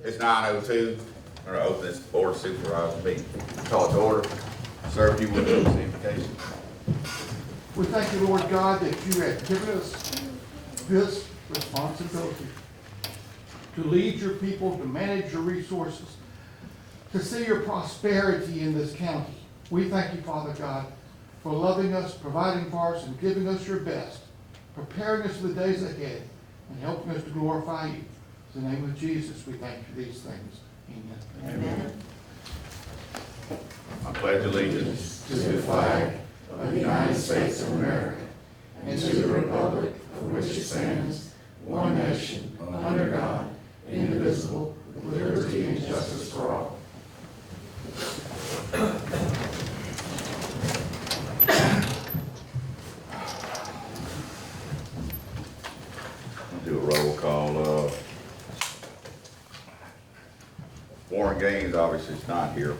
It's 9:02. We're gonna open this Board of Supervisors meeting. Call it to order. Sir, if you would, please, the invocation. We thank you, Lord God, that you have given us this responsibility to lead your people, to manage your resources, to see your prosperity in this county. We thank you, Father God, for loving us, providing for us, and giving us your best, preparing us for the days ahead, and helping us to glorify you. In the name of Jesus, we thank you for these things. Amen. Amen. I pledge allegiance To the flag of the United States of America and to the republic for which it stands, one nation, under God, indivisible, with liberty and justice for all. I'll do a roll call. Warren Gaines obviously is not here,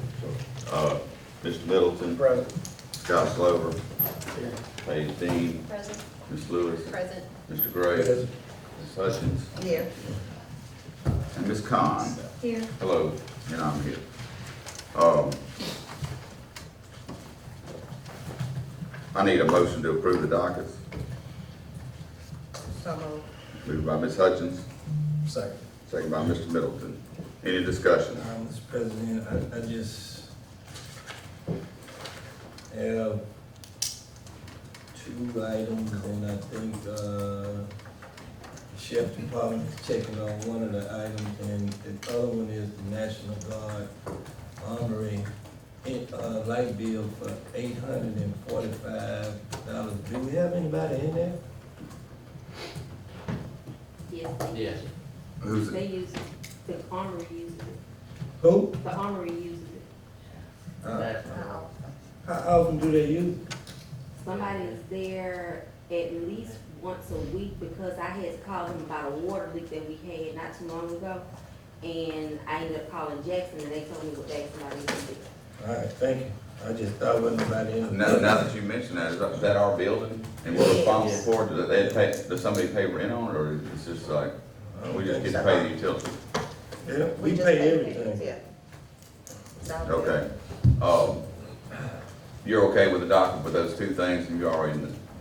so, Mr. Middleton. Present. Scott Slover. Paige Dean. Present. Ms. Lewis. Present. Mr. Gray. Present. Ms. Hutchins. Here. And Ms. Khan. Here. Hello, and I'm here. I need a motion to approve the dockets. So moved. Moved by Ms. Hutchins, Second. second by Mr. Middleton. Any discussion? Mr. President, I just have two items, and I think, the Sheriff Department is checking on one of the items, and the other one is the National Guard honoring light bill for $845. Do we have anybody in there? Yes, they Yes. Who's They it? use it. The armory uses it. Who? The armory uses it. That's How often do they use it? Somebody is there at least once a week because I had to call him about a water leak that we had not too long ago. And I ended up calling Jackson and they told me what day somebody was there. All right, thank you. I just thought wasn't nobody in Now there. that you mention that, is that our building and we're responsible for it? Does somebody pay rent on it, or is it just like, we just get to pay the utilities? Yeah, we just pay paid everything. Yeah. It's our Okay. You're okay with the docket with those two things and you already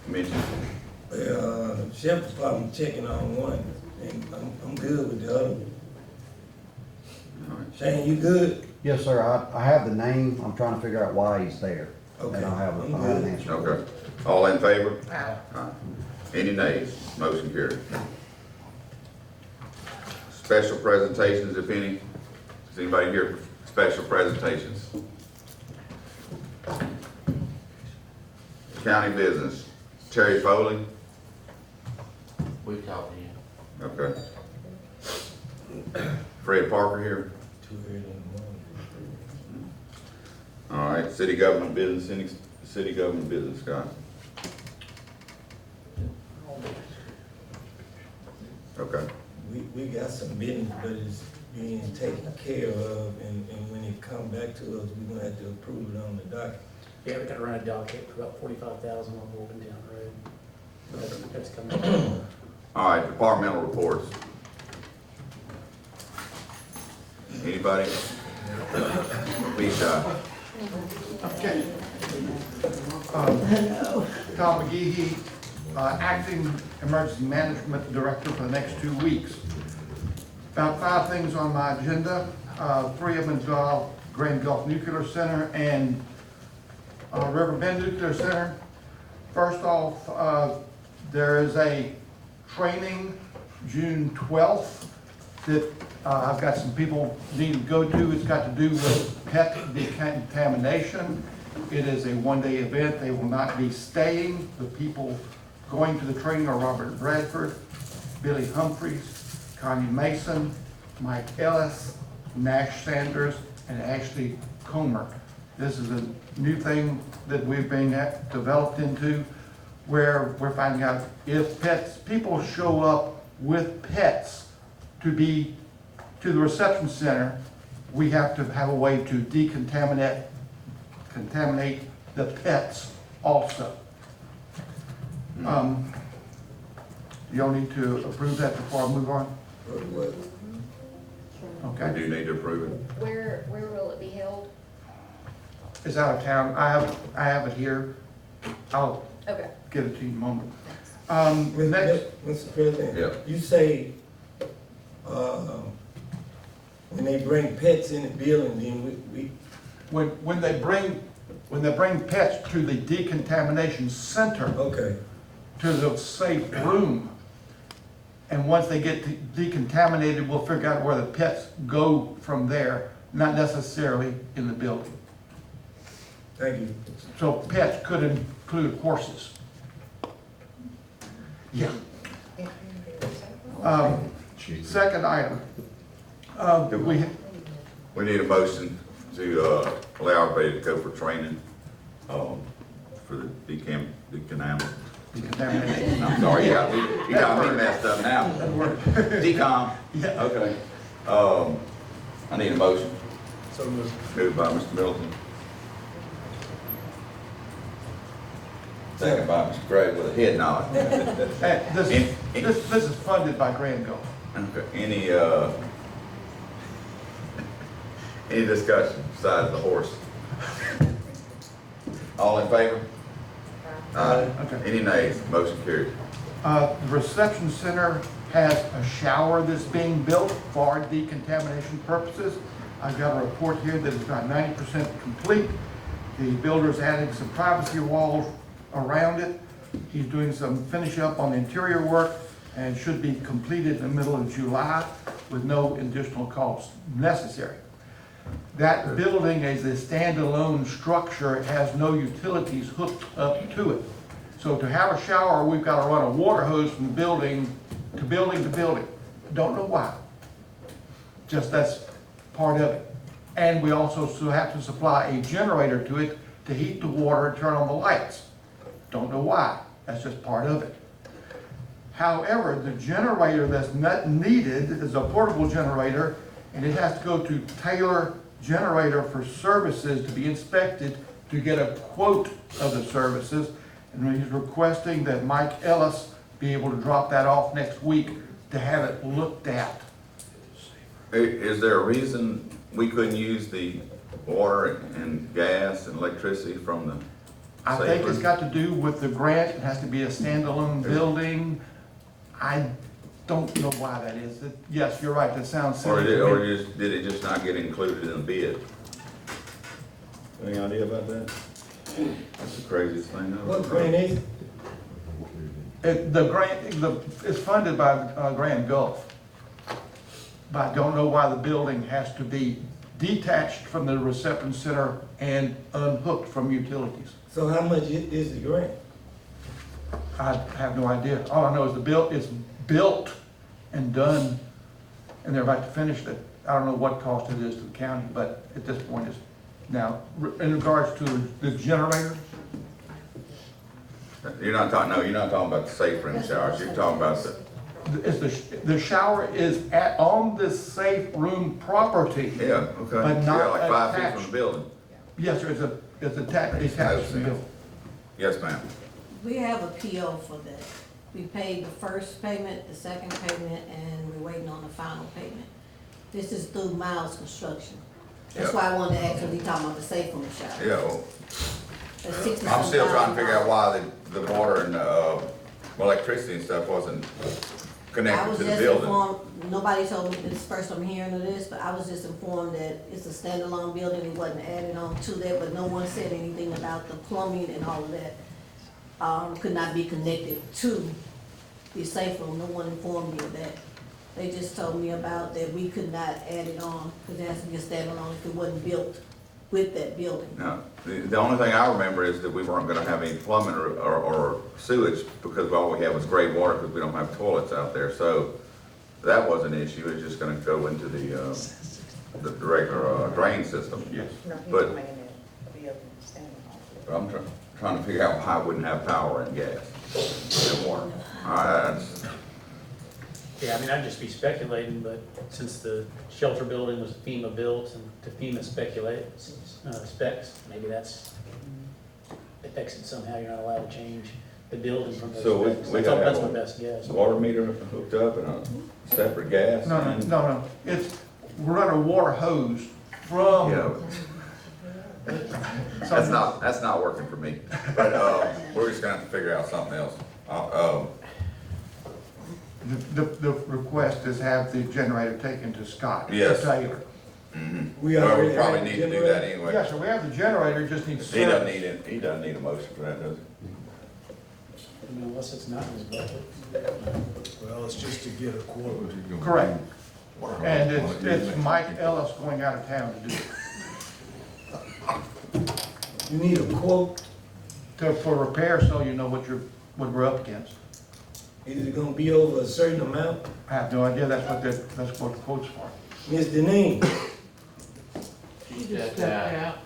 mentioned? Sheriff Department checking on one, and I'm good with the other one. All right. Shane, you good? Yes, sir. I have the name. I'm trying to figure out why he's there. Okay, And I'll have I'm an good. answer. Okay. All in favor? Aye. Aye. Any nays? Motion carried. Special presentations, if any. Is anybody here for special presentations? County business. Terry Foley? We talked to you. Okay. Fred Parker here? 2:30 in the morning. All right. City government business, city government business, Scott? Okay. We got some business, but it's being taken care of, and when it come back to us, we gonna have to approve it on the docket. Yeah, we got to run a docket for about 45,000 on Morgantown Road. That's coming. All right, departmental reports. Anybody? Be shy. Okay. Tom McGehee, Acting Emergency Management Director for the next 2 weeks. About 5 things on my agenda. 3 of them involve Grand Gulf Nuclear Center and Riverbend Nuclear Center. First off, there is a training June 12th that I've got some people need to go to. It's got to do with pet decontamination. It is a 1-day event. They will not be staying. The people going to the training are Robert Bradford, Billy Humphreys, Connie Mason, Mike Ellis, Nash Sanders, and Ashley Comer. This is a new thing that we've been developed into, where we're finding out if people show up with pets to the reception center, we have to have a way to contaminate the pets also. Y'all need to approve that before I move on. What? We Okay, do need to approve it. Where will it be held? it's out of town. I have it here. I'll Okay. get it to you in a moment. Thanks. Next, Mr. President? Yeah. You say, when they bring pets in the building, then we, when they bring pets to the decontamination center, okay, to the safe room, and once they get decontaminated, we'll figure out where the pets go from there, not necessarily in the building. thank you. So pets could include horses. Yeah. Second item, We need a motion to, allow everybody to go for training, for the decontamination. decontamination. I'm sorry, you got me messed up now. Decom. Yeah. Okay. I need a motion. So moved. Moved by Mr. Middleton. Second by Mr. Gray with a head nod. This is funded by Grand Gulf. Okay, any discussion besides the horse? All in favor? Aye. Okay. Any nays? Motion carried. The reception center has a shower that's being built for decontamination purposes. I've got a report here that is about 90% complete. The builder's adding some privacy walls around it. He's doing some finish up on the interior work and should be completed in the middle of July with no additional costs necessary. That building is a standalone structure. It has no utilities hooked up to it. So to have a shower, we've got to run a water hose from building to building to building. Don't know why. Just that's part of it. And we also still have to supply a generator to it to heat the water and turn on the lights. Don't know why. That's just part of it. However, the generator that's not needed is a portable generator, and it has to go to Taylor Generator for Services to be inspected to get a quote of the services. And he's requesting that Mike Ellis be able to drop that off next week to have it looked at. Is there a reason we couldn't use the water and gas and electricity from the I safe think it's room? got to do with the grant. It has to be a standalone building. I don't know why that is. Yes, you're right, that sounds Or silly. did it just not get included in the bid? Any idea about that? That's the craziest thing ever. What grant is it? The grant, it's funded by Grand Gulf. But I don't know why the building has to be detached from the reception center and unhooked from utilities. So how much is the grant? I have no idea. All I know is it's built and done, and they're about to finish it. I don't know what cost it is to the county, but at this point it's now, in regards to the generator, You're not talking about the safe room showers, you're talking about the shower is on the safe room property. yeah, okay. But not Yeah, like 5 feet from attached. the building. Yes, sir, it's attached to the building. Yes, ma'am. We have a PO for that. We paid the first payment, the second payment, and we're waiting on the final payment. This is through Miles Construction. That's Yeah. why I wanted to ask, we talking about the safe room shower. Yeah, well, That's $60 I'm still trying to figure out $something. why the water and, electricity and stuff wasn't I connected was to the just building. informed, nobody told me, this is the first I'm hearing of this, but I was just informed that it's a standalone building, it wasn't added on to that, but no one said anything about the plumbing and all of that. Could not be connected to the safe room, no one informed me of that. They just told me about that we could not add it on, because it has to be a standalone if it wasn't built with that building. No, the only thing I remember is that we weren't gonna have any plumbing or sewage because all we had was gray water because we don't have toilets out there. So that was an issue. It's just gonna go into the regular drain system. Yes. No, he's But- making it be able to stand on. But I'm trying to figure out why I wouldn't have power and gas and water. All right, that's, Yeah, I mean, I'd just be speculating, but since the shelter building was FEMA built and to FEMA specs, maybe that's, affects it somehow, you're not allowed to change the building from those So we specs. gotta have That's my a best guess. water meter hooked up and a separate gas. No, and- no. It's, run a water hose from. Yeah. That's not working for me, but, we're just gonna have to figure out something else. The request is have the generator taken to Scott. Yes. Taylor. We Well, already we probably have need to do generator. that anyway. Yes, sir, we have the generator, just needs He doesn't service. need it, he doesn't need a motion for that, does he? I mean, unless it's not in his budget. Well, it's just to get a quote. Correct. And it's Mike Ellis going out of town to do it. You need a quote, For repair, so you know what we're up against. is it gonna be over a certain amount? I have no idea, that's what the quote's for. Ms. Deneen? She stepped out.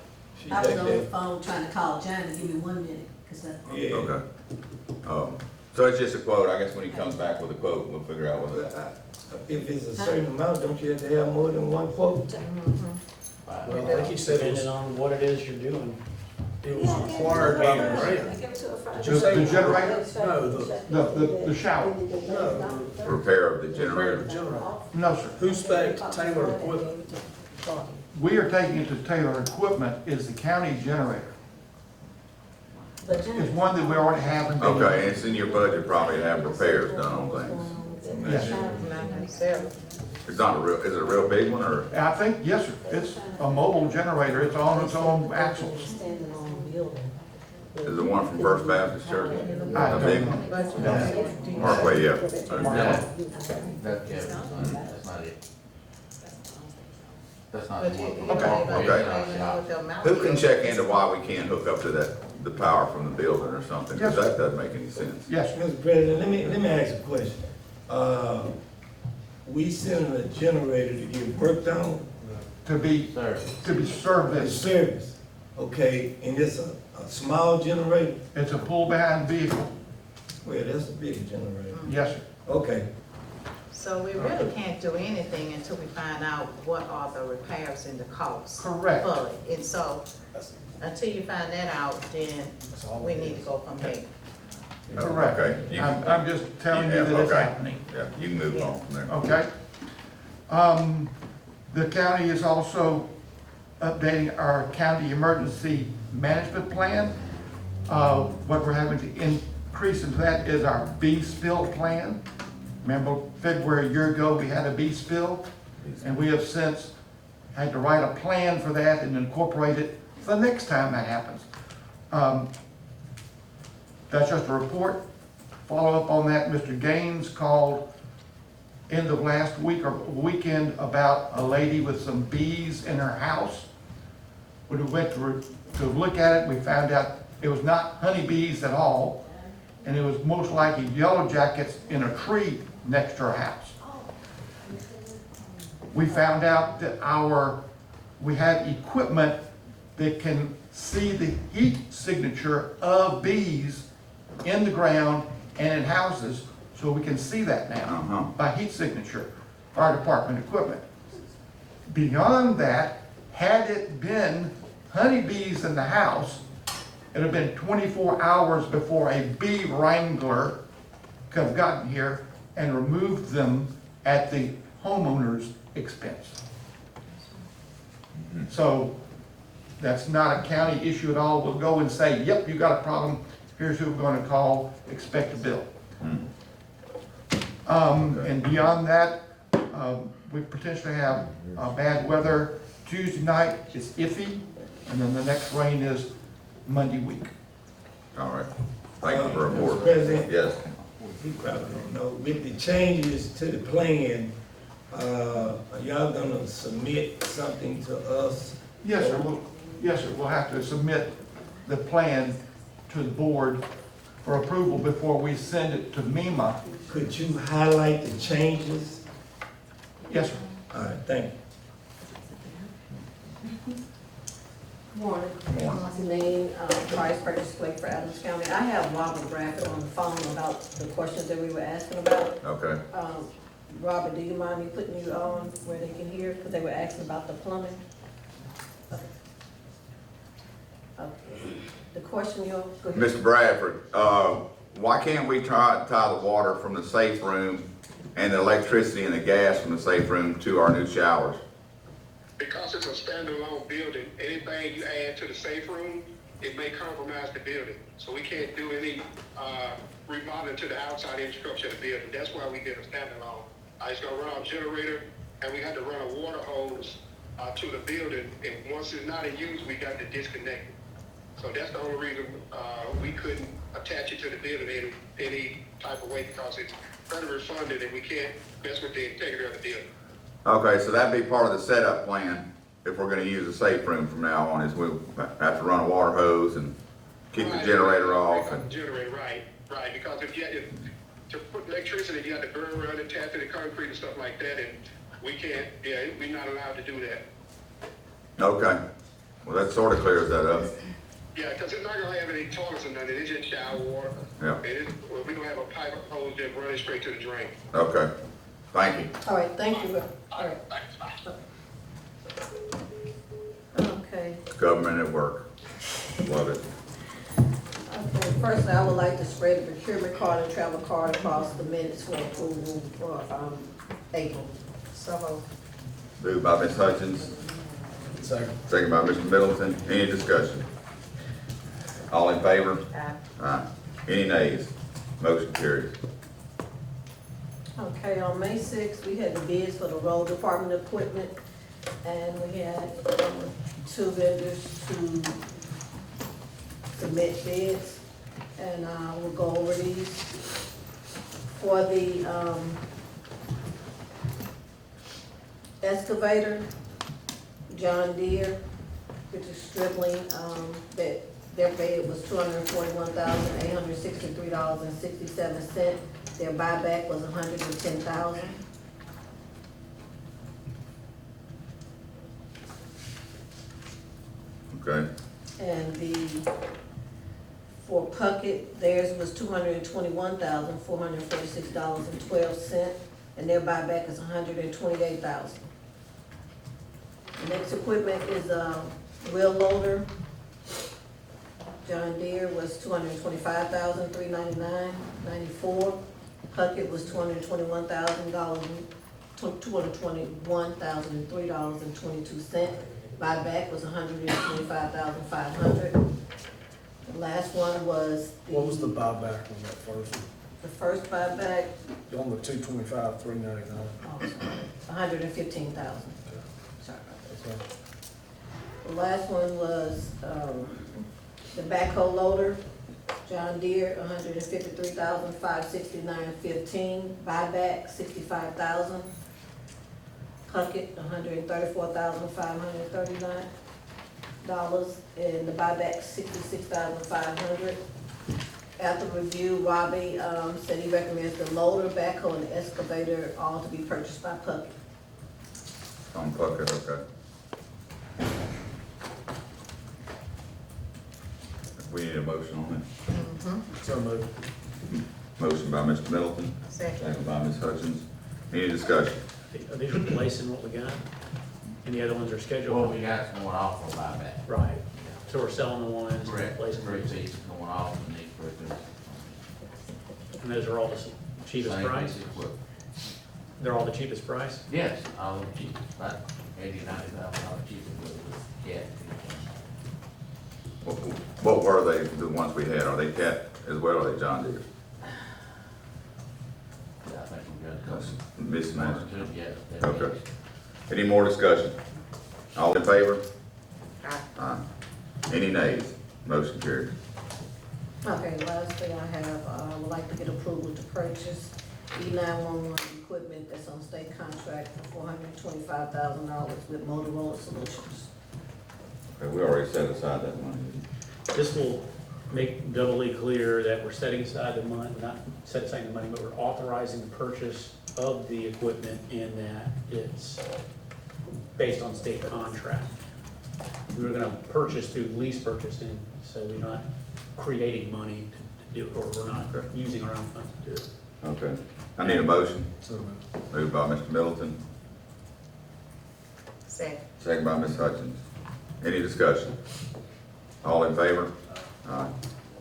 She I was back on the there. phone trying to call Johnny, give me 1 minute, cause Yeah. Okay. So it's just a quote, I guess when he comes back with a quote, we'll figure out what that. If it's a certain amount, don't you have to have more than one quote? Well, like he said, it Depending on what it is you're doing. was required by the grant. Did you The say? generator? No, The shower? no, Repair of the the generator. generator. No, sir. Who spec Taylor equipment? We are taking it to Taylor Equipment, is the county generator. It's one that we already have in. Okay, and it's in your budget probably to have repairs done on things. Yes, sir. It's not a real, is it a real big one, or? I think, yes, sir, it's a mobile generator, it's on its own axles. Is the one from First Baptist Church? I A don't big know. one? Parkway, yeah. That's Kevin's son, that's not it. That's not the one. Okay. Who can check into why we can't hook up to the power from the building or something? Because that doesn't make any sense. Yes, sir. Mr. President, let me ask a question. We sending a generator to get worked on, to be Service. the serviced. service, okay, and it's a small generator? It's a pull-behind vehicle. Well, that's a big generator. Yes, sir. Okay, So we really can't do anything until we find out what are the repairs and the costs. Correct. Fully, and so, until you find that out, then we need to go from there. Correct. Okay. You can- I'm just telling you that it's Okay. happening. Yeah, you can move on from there. Okay? The county is also updating our county emergency management plan. What we're having to increase into that is our bee spill plan. Remember February a year ago, we had a bee spill? And we have since had to write a plan for that and incorporate it for the next time that happens. That's just a report. Follow up on that, Mr. Gaines called end of last week or weekend about a lady with some bees in her house. When we went to look at it, we found out it was not honeybees at all, and it was most likely yellow jackets in a tree next to her house. We found out that we have equipment that can see the heat signature of bees in the ground and in houses, so we can see that now by heat signature, fire department equipment. Beyond that, had it been honeybees in the house, it would have been 24 hours before a bee wrangler could have gotten here and removed them at the homeowner's expense. So that's not a county issue at all. We'll go and say, yep, you got a problem, here's who we're gonna call, expect a bill. And beyond that, we potentially have bad weather. Tuesday night is iffy, and then the next rain is Monday week. All right. Thank you for the Mr. report. President? Yes. you probably don't know, with the changes to the plan, are y'all gonna submit something to us? Yes, sir, we'll have to submit the plan to the board for approval before we send it to MEMA. Could you highlight the changes? Yes, sir. All right, thank you. Morning. Morning. Name, Price Purchase Plate for Adams County. I have Robert Bradford on the phone about the questions that we were asking about. Okay. Robert, do you mind me putting you on where they can hear? Because they were asking about the plumbing. Okay. The question you'll, go ahead. Mr. Bradford, why can't we tie the water from the safe room and the electricity and the gas from the safe room to our new showers? because it's a standalone building, anything you add to the safe room, it may compromise the building. So we can't do any, remodeling to the outside infrastructure of the building. That's why we did a standalone. It's gonna run our generator, and we had to run a water hose, to the building, and once it's not in use, we got to disconnect it. So that's the only reason, we couldn't attach it to the building in any type of way, because it's federally funded and we can't mess with the integrity of the building. Okay, so that'd be part of the setup plan, if we're gonna use the safe room from now on, is we'll have to run a water hose and keep the Right. generator off. And Generator, right, because if to put electricity, you have to burn around and tap to the concrete and stuff like that, and we can't, we're not allowed to do that. Okay, well, that sort of clears that up. Yeah, because it's not gonna have any toilets or nothing, it's just shower water. Yeah. We don't have a pipe hose that running straight to the drain. Okay, thank you. All right, thank you, all right. Okay, Government at work. Love it. okay, first I would like to spread the procurement card and travel card across the minutes for approval for, April. So, Moved by Ms. Hutchins, Second. second by Mr. Middleton. Any discussion? All in favor? Aye. Any nays? Motion carries. Okay, on May 6th, we had the bids for the road department equipment, and we had, 2 vendors to submit bids, and, we'll go over these. For the, excavator, John Deere, which is Stripling, that their bid was $241,863.67. Their buyback was $110,000. Okay, And for Puckett, theirs was $221,446.12, and their buyback is $128,000. The next equipment is a wheel loader. John Deere was $225,399.94. Puckett was $221,003.22. Buyback was $125,500. The last one was What was the buyback on that first one? the first buyback, On the 225, 399. oh, sorry, $115,000. Sorry about that. The last one was, the backhoe loader, John Deere, $153,569.15, buyback, $65,000. Puckett, $134,539, and the buyback, $66,500. After review, Robbie, said he recommends the loader, backhoe, and the excavator all to be purchased by Puckett. on Puckett, okay. We need a motion on So moved. it. Motion by Mr. Middleton, second. second by Ms. Hutchins. Any discussion? Are these replacing what we got? And the other ones are scheduled? What we got's going off for buyback. Right, so we're selling the ones, and Correct, replacing three these. pieces going off and these three pieces. And those are all the cheapest Same price? piece of equipment. They're all the cheapest price? Yes, all the cheapest, about $80,000-$90,000 cheaper with cat. What were they, the ones we had? Are they Cat as well, or are they John Deere? Yeah, I think we got a couple. That's One mismatched. or two, yes. that Okay. is. Any more discussion? All in favor? Aye. Any nays? Motion carries. Okay, last thing I have, I would like to get approval to purchase E911 equipment that's on state contract for $425,000 with Motorola Solutions. Okay, we already set aside that money. This will make doubly clear that we're setting aside the money, not set aside the money, but we're authorizing the purchase of the equipment in that it's based on state contract. We were gonna purchase through lease purchasing, so we're not creating money to do it, or we're not using our own funds to do it. Okay. I need a motion. So moved. Moved by Mr. Middleton, Second. second by Ms. Hutchins. Any discussion? All in favor? Aye.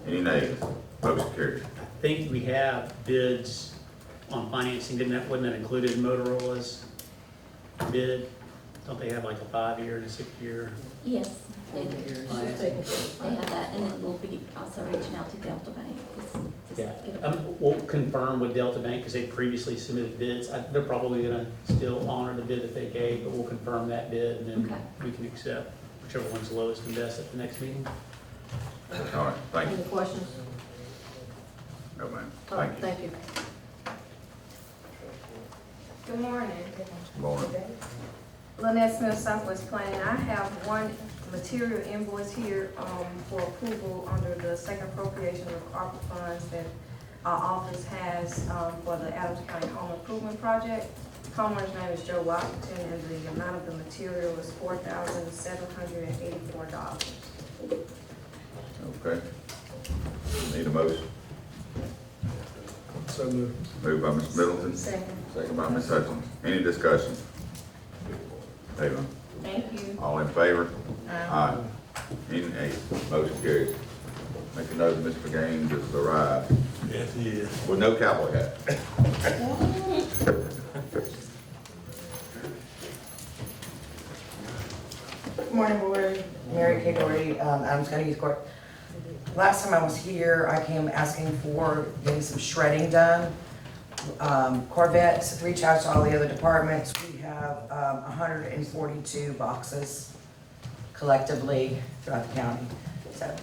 Any nays? Motion carries. I think we have bids on financing, wasn't that included in Motorola's bid? Don't they have like a 5-year and a 6-year? Yes, they do. She's taking care of They have that, and then we'll be also reaching out to Delta Bank. Yeah, we'll confirm with Delta Bank, because they previously submitted bids. They're probably gonna still honor the bid that they gave, but we'll confirm that bid, and then Okay. we can accept whichever one's lowest and best at the next meeting. All right, thank Any you. questions? No, ma'am. All right, Thank you. thank you. Good morning. Morning. Lynette Smith, Southwest Planning. I have one material invoice here for approval under the second appropriation of ARPA funds that our office has for the Adams County Home Improvement Project. Homeowner's name is Joe Washington, and the amount of the material is $4,784. Okay. Need a motion? So moved. Moved by Ms. Middleton, Second. second by Ms. Hutchins. Any discussion? Avon, Thank you. all in favor? Aye. Any nays? Motion carries. Make a note, Mr. Gaines has arrived Yes, he is. with no cowboy hat. Good morning, board. Mary Kay Doherty, Adams County Youth Court. Last time I was here, I came asking for getting some shredding done. Corvettes, reach out to all the other departments. We have 142 boxes collectively throughout the county. So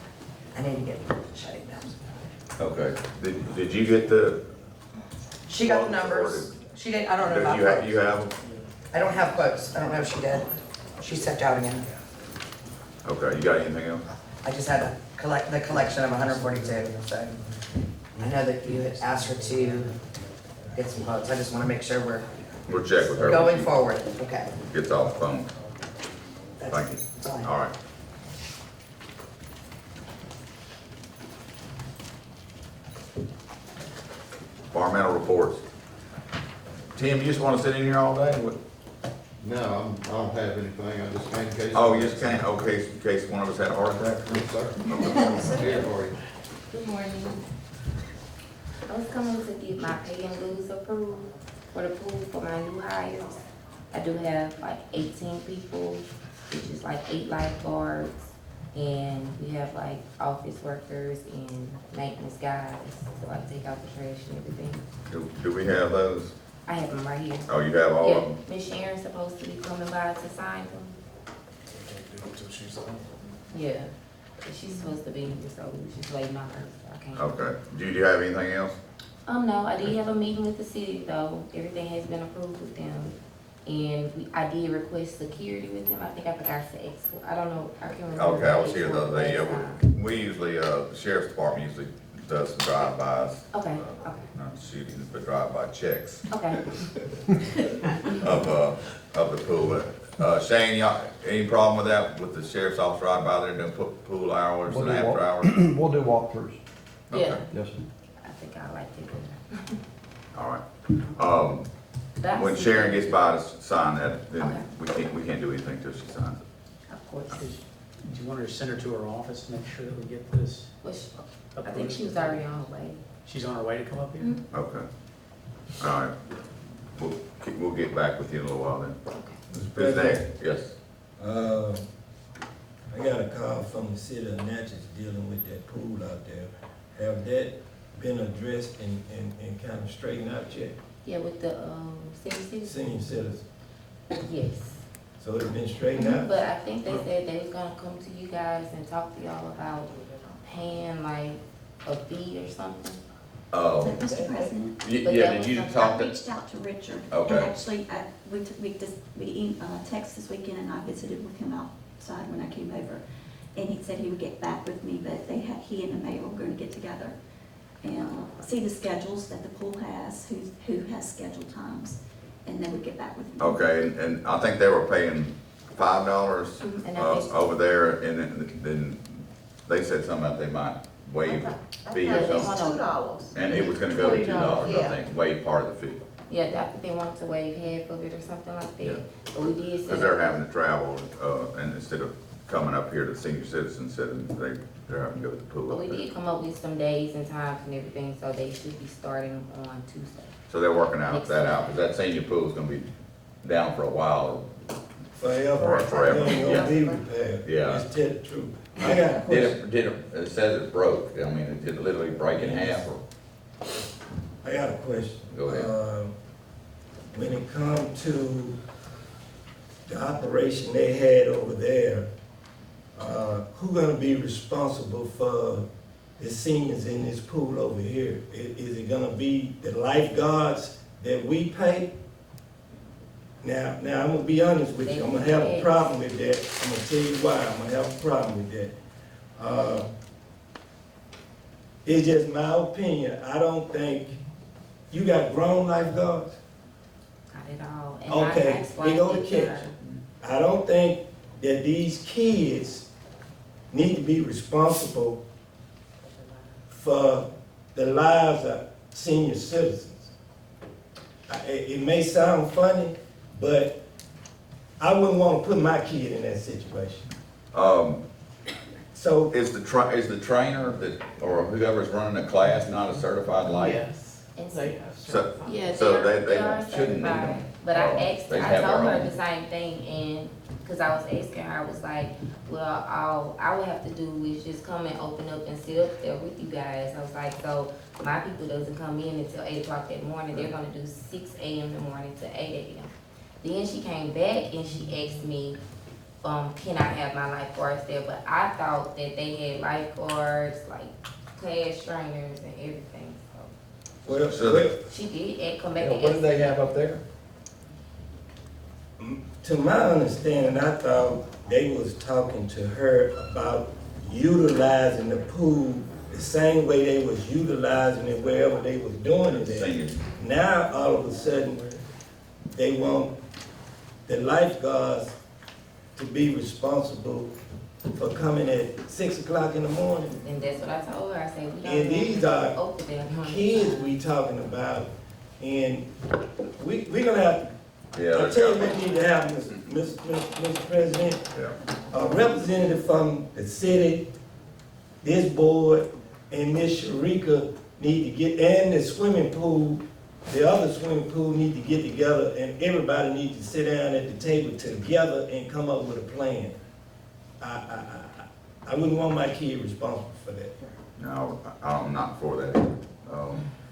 I need to get shredding done. Okay, did you get the, She got the numbers. She didn't, I don't know about you have, quotes. you have them? I don't have quotes. I don't know if she did. She stepped out again. Okay, you got anything else? I just had a the collection of 142, so I know that you had asked her to get some quotes. I just want to make sure we're We'll check with her. when going she forward. Okay. Gets off the phone. That's- Thank you. that's all I have. All right. Environmental reports. Tim, you just want to sit in here all day? What- No, I don't have anything, I just came in case. Oh, you just can't, okay, in case one of us had a heart attack? Yes, sir. Here for you. Good morning. I was coming to get my pay and dues approved for the pool for my new hires. I do have like 18 people, which is like 8 lifeguards, and we have like office workers and maintenance guys to like take out the trash and everything. Do we have those? I have them right here. Oh, you have all of them? Yeah, Miss Sharon's supposed to be coming by to sign them. Yeah, but she's supposed to be here, so we just waiting on her, so I can't. Okay. Do you have anything else? No, I did have a meeting with the city though. Everything has been approved with them. And I did request security with them. I think I forgot to ask. I don't know, I can't remember. Okay, I was the here the other day. last Yeah, time. we usually, the sheriff's department usually does some drive-bys. Okay, okay, Not shootings, but drive-by checks okay. of the pool. Shane, y'all, any problem with that, with the sheriff's office riding by there doing pool hours We'll and do after hours? We'll do walkthroughs. Yeah, Okay. Yes, sir. I think I like it. All right. That's- When Sharon gets by to sign that, Okay. then we can't do anything till she signs it. Of course. Do you want her to send her to her office to make sure that we get this? Which, I think she was already on her way. She's on her way to come up here? Mhm. Okay. All right. We'll get back with you in a little while then. Okay. Ms. Nash, yes. I got a call from the city of Natchez dealing with that pool out there. Have that been addressed and kind of straightened out yet? Yeah, with the, senior citizens? Senior citizens, Yes. so it's been straightened out? But I think they said they was gonna come to you guys and talk to y'all about paying like a fee or something. Oh, Mr. President, yeah, did you talk I to? reached out to Richard. Okay. And actually, we texted this weekend and I visited with him outside when I came over. And he said he would get back with me, but he and the mayor were gonna get together and see the schedules that the pool has, who has scheduled times, and they would get back with me. Okay, and I think they were paying $5 And I think- over there, and then they said something about they might waive the fee or I thought they something. $2. And it was gonna go to $2, Yeah. I think, waive part of the fee. Yeah, I think they wanted to waive half of it or something like Yeah. that. But we did say. Because they're having to travel, and instead of coming up here to senior citizens, they're having to go to the pool But up we there. did come up with some days and times and everything, so they should be starting on Tuesday. So they're working that out, because that senior pool is gonna be down for a while forever. Forever. It ain't gonna be repaired. Yeah. Just tell the truth. I got a question. It says it broke, I mean, it did literally break in half, or, I got a question. Go ahead. When it come to the operation they had over there, who gonna be responsible for the seniors in this pool over here? Is it gonna be the lifeguards that we pay? Now, I'm gonna be honest with you, I'm gonna have a problem with that. I'm gonna tell you why I'm gonna have a problem with that. It's just my opinion. I don't think, you got grown lifeguards? Not at all. And Okay, I explained we go to it to catch. her. I don't think that these kids need to be responsible for the lives of senior citizens. It may sound funny, but I wouldn't want to put my kid in that situation. So, is the trainer that, or whoever's running the class not a certified life? Yes, And they have So, certified. Yeah, so they are shouldn't need certified. them. But I asked, They I have told their her own. the same thing, and, cause I was asking her, I was like, well, all I would have to do is just come and open up and sit up there with you guys. I was like, so my people doesn't come in until 8 o'clock that morning, they're gonna do 6 a.m. in the morning to 8 a.m. Then she came back and she asked me, can I have my lifeguards there? But I thought that they had lifeguards, like class trainers and everything, so. well, She did come back Yeah, and what do ask they have up there? to my understanding, I thought they was talking to her about utilizing the pool the same way they was utilizing it wherever they was doing it at. Seniors. Now, all of a sudden, they want the lifeguards to be responsible for coming at 6 o'clock in the morning. And that's what I told her, I said, we don't. And these are open them. kids we talking about, and we gonna have, Yeah, I'll there's tell you gotta what be. need to happen, Mr. President. Yeah. A representative from the city, this board, and Miss Sharika need to get, and the swimming pool, the other swimming pool need to get together, and everybody needs to sit down at the table together and come up with a plan. I wouldn't want my kid responsible for that. No, I'm not for that either.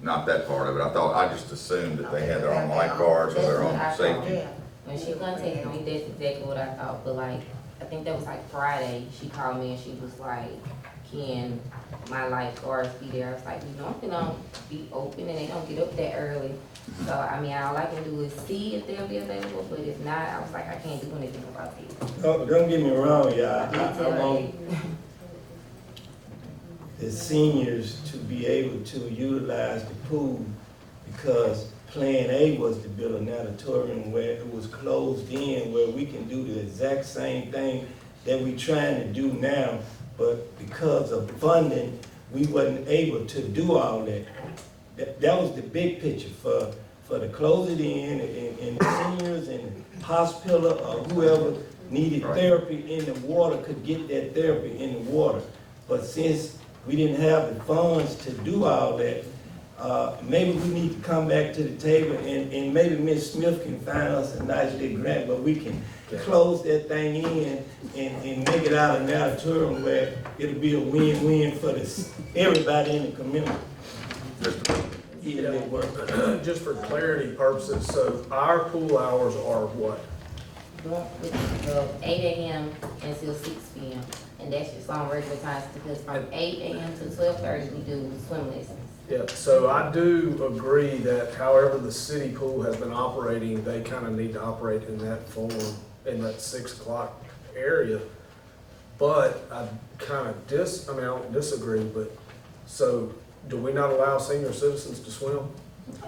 Not that part of it. I just assumed that they had their own lifeguards or their own safety. Yeah. When she contacted me, that's exactly what I thought, but like, I think that was like Friday, she called me and she was like, can my lifeguards be there? I was like, you know, they don't be open and they don't get up that early. So, I mean, all I can do is see if they'll be available, but if not, I was like, I can't do anything about it. Don't get me wrong, y'all, I did I tell want her. the seniors to be able to utilize the pool because Plan A was to build an auditorium where it was closed in, where we can do the exact same thing that we trying to do now, but because of funding, we wasn't able to do all that. That was the big picture for to close it in, and the seniors and the hospital or whoever needed Right. therapy in the water could get that therapy in the water. But since we didn't have the funds to do all that, maybe we need to come back to the table and maybe Ms. Smith can find us a nice little grant where we can close that thing in and make it out an auditorium where it'll be a win-win for everybody in the community. Either they work. Just for clarity purposes, so our pool hours are what? From 8 a.m. until 6 p.m. And that's just on regular times because from 8 a.m. to 12:30 we do swim lessons. Yeah, so I do agree that however the city pool has been operating, they kind of need to operate in that form, in that 6 o'clock area. But I kind of I don't disagree, but, so, do we not allow senior citizens to swim?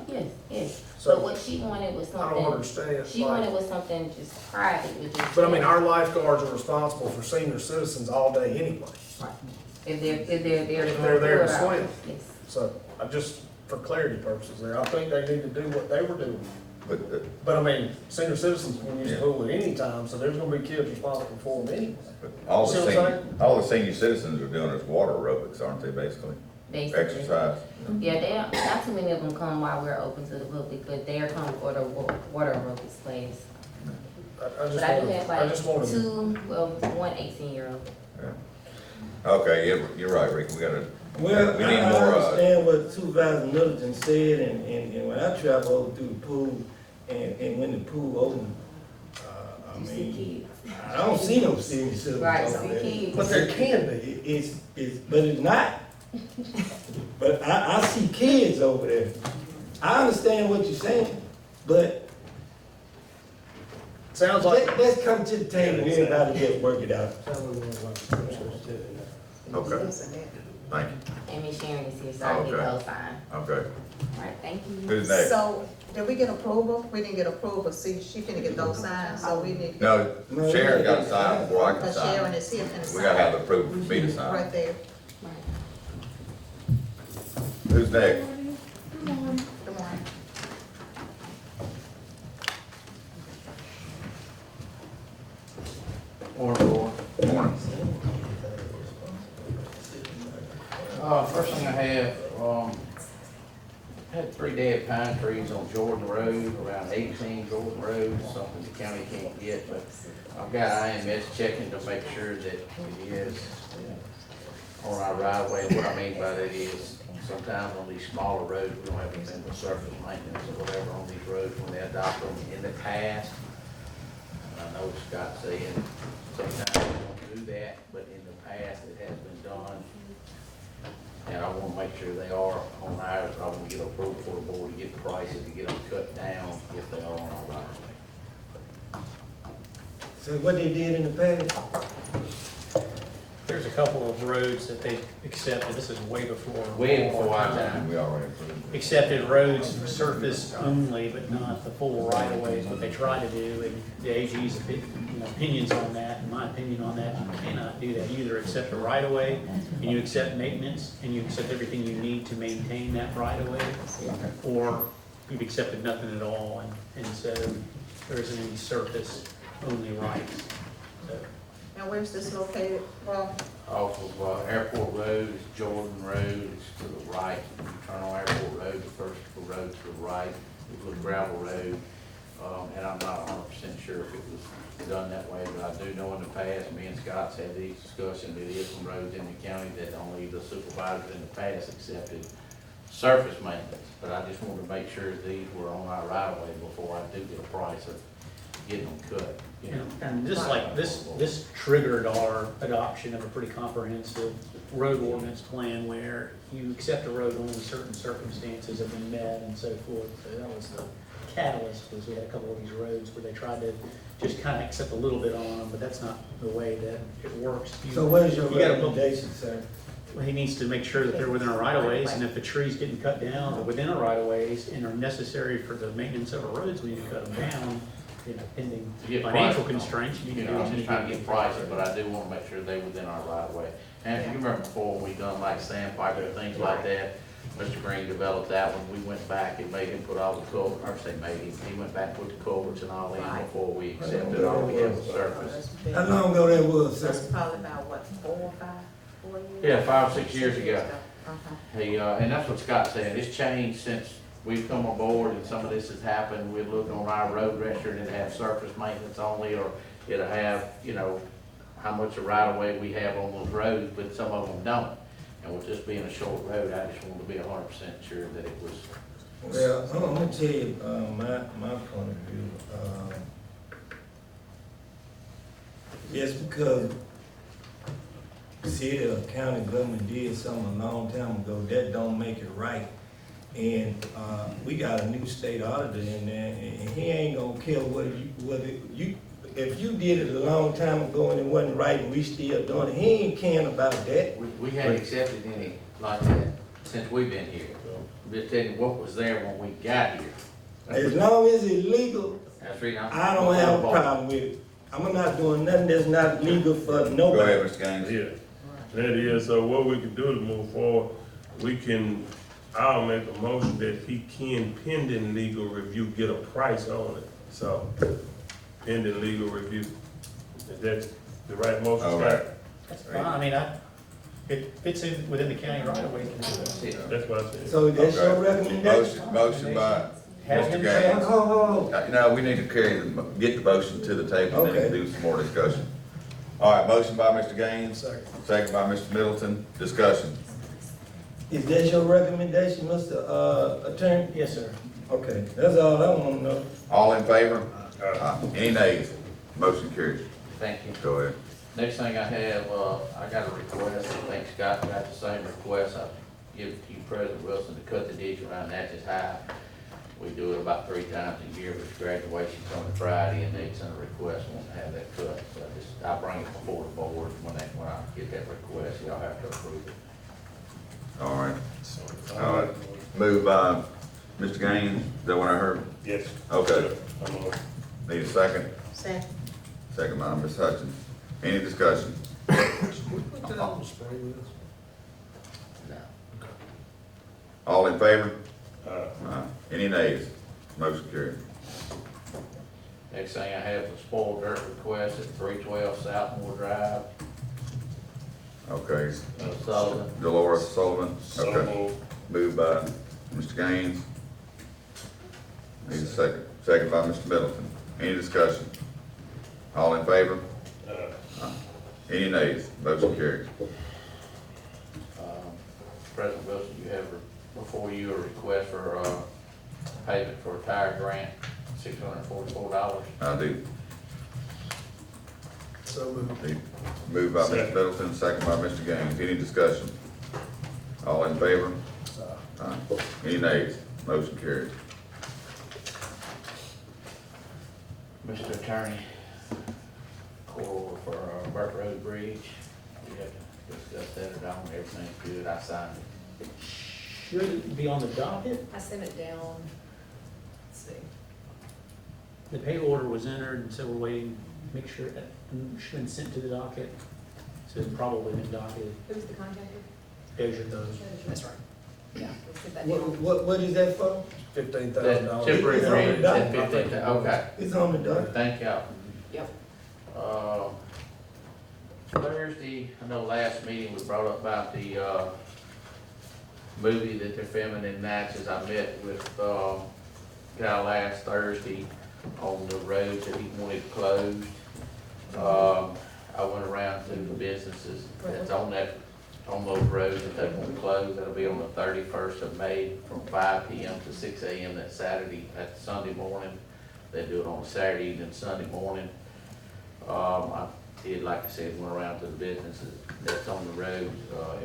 Yes, yes. So- But what she wanted was I don't something, understand. she like- wanted was something just private, which is. But I mean, our lifeguards are responsible for senior citizens all day anyway. If they're there. If they're there to 4 swim. hours, Yes. So, I just, for clarity purposes there, I think they need to do what they were doing. But, But I mean, senior citizens can use the Yeah. pool at any time, so there's gonna be kids responsible for them anyway. all See the what I'm senior, all the senior citizens are doing is water aerobics, aren't they, basically? Basically. Exercise. Yeah, they don't, not too many of them come while we're open to the public, but they're coming for the water aerobics class. just But I do wanted, have I just like wanted. one 18-year-old. Okay, you're right, Rick, we gotta, Well, we I need more, understand what Supervisor Middleton said, and when I travel over through the pool, and when the pool open, I You see mean, kids. I don't see no senior citizens Right, over see there. kids. But there can be. But it's not. But I see kids over there. I understand what you're saying, but Sounds like. let's come to the table, everybody get work it out. okay, thank you, And Miss Sharon is here, so I can get Okay. those signed. okay. All right, thank you. Who's next? So, did we get approval? We didn't get approval, see, she finna get those signed, so we need. No, Sharon got to sign before I can Because Sharon sign. is here finna sign. We gotta have approval for me to Right sign. there. Who's next? Good morning. Morning. Morning. First thing I have, had 3 dead pine trees on Jordan Road, around 18 Jordan Road, something the county can't get, but I've got IMS checking to make sure that it is on our right of way. What I mean by that is, sometimes on these smaller roads, we don't have anything but surface maintenance or whatever on these roads when they adopt them in the past. I know Scott saying sometimes we don't do that, but in the past it has been done. And I wanna make sure they are on ours, I wanna get approval for the board to get prices to get them cut down if they are on our right of way. So what they did in the past? There's a couple of roads that they accepted, this is way before. Way before our time. We already approved. Accepted roads surface only, but not the full right of way is what they try to do, and the AG's opinions on that, and my opinion on that, you cannot do that. You either accept a right of way, and you accept maintenance, and you accept everything you need to maintain that right of way, or you've accepted nothing at all, and so there isn't any surface only rights. So, Now, where's this located, Rob? Off of Airport Road, it's Jordan Road, it's to the right. You turn on Airport Road, the first road to the right, it's a gravel road. And I'm not 100% sure if it was done that way, but I do know in the past, me and Scott's had these discussions, there is some roads in the county that only the supervisors in the past accepted surface maintenance. But I just wanted to make sure these were on our right of way before I do get a price of getting them cut. You know? and just like this triggered our adoption of a pretty comprehensive road ordinance plan where you accept a road only certain circumstances have been met and so forth. So that was the catalyst, was we had a couple of these roads where they tried to just kind of accept a little bit on them, but that's not the way that it works. So what is your you gotta look- recommendation, sir? He needs to make sure that they're within our right of ways, and if the trees getting cut down are within our right of ways and are necessary for the maintenance of our roads, we need to cut them down, pending To get financial prices. constraints. You You can do know, what I'm you just trying to need get prices, but I do wanna make sure they within our right of way. And if you remember before, we done like sandpiper and things like that, Mr. Green developed that one, we went back and made him put all the culverts, or say made him, he went back and put the culverts and all in before we accepted all we have the surface. How long ago that was, That's sir? probably about, what, 4 years? Yeah, 5 or 6 years ago. Uh-huh. He, and that's what Scott's saying, it's changed since we've come aboard and some of this has happened. We'd look on our road register and it'd have surface maintenance only, or it'll have, you know, how much of right of way we have on those roads, but some of them don't. And with this being a short road, I just wanted to be 100% sure that it was. Well, I'm gonna tell you, my point of view, just because city or county government did something a long time ago, that don't make it right. And, we got a new state auditor in there, and he ain't gonna care if you did it a long time ago and it wasn't right and we still doing it, he ain't caring about that. We hadn't accepted any like that since we've been here. I'm just telling you what was there when we got here. As long as it's legal, That's the reason I don't have a problem with it. I'm not doing nothing that's not legal for Go nobody. ahead, Mr. Gaines. Yeah, that is, so what we can do to move forward, I'll make a motion that he can, pending legal review, get a price on it. So, pending legal review. Is that the right motion, All Scott? right. That's fine, I mean, it fits within the county right of way. That's what I said. So that's your Okay. recommendation? Motion by Has Mr. been Gaines. passed. No, we need to get the motion to the table and then Okay. do some more discussion. All right, motion by Mr. Gaines, Second. second by Mr. Middleton, discussion. Is that your recommendation, Mr. Attorney? Yes, sir. Okay, that's all I wanna know. All in favor? Any nays? Motion carries. Thank you. Go ahead. Next thing I have, I got a request, I think Scott got the same request, I give it to you, President Wilson, to cut the ditch around Natchez High. We do it about 3 times a year, but graduation's on a Friday, and they send a request, want to have that cut. So I'll bring it before the board when I get that request, y'all have to approve it. All right. All right. Moved by Mr. Gaines, is that what I heard? Yes. Okay. I'm on. Need a second? Second. Second by Ms. Hutchins. Any discussion? Put that on the spring list. No. All in favor? Uh, Any nays? Motion carried. Next thing I have is a spoiled dirt request at 312 Southmore Drive, Okay. Sullivan. Dolores Sullivan. so Okay. moved. Moved by Mr. Gaines. Need a second. Second by Mr. Middleton. Any discussion? All in favor? Any nays? Motion carried. President Wilson, you have before you a request for payment for a tire grant, $644. I do. So moved. Moved by Mr. Second. Middleton, second by Mr. Gaines. Any discussion? All in favor? Aye. Any nays? Motion carried. Mr. Attorney, call for Burt Road Bridge. We have to discuss that or not, everything's good, I signed it. Should it be on the docket? I sent it down, let's see. The pay order was entered, and so we're waiting, make sure, it should have been sent to the docket. So it's probably been docketed. Who's the contractor? Dozier goes. That's right. Yeah, we sent that What, down. what is that for? $15,000. That temporary It's on the bridge at docket. 15, okay, It's on the docket. thank y'all. Yep. Thursday, I know last meeting we brought up about the, movie that they're filming in Natchez. I met with, guy last Thursday on the roads that he wanted closed. I went around to the businesses that's on those roads that they want to close. That'll be on the 31st of May from 5 p.m. to 6 a.m. that Saturday, that Sunday morning. They do it on Saturday evening, Sunday morning. I did, like I said, went around to the businesses that's on the road.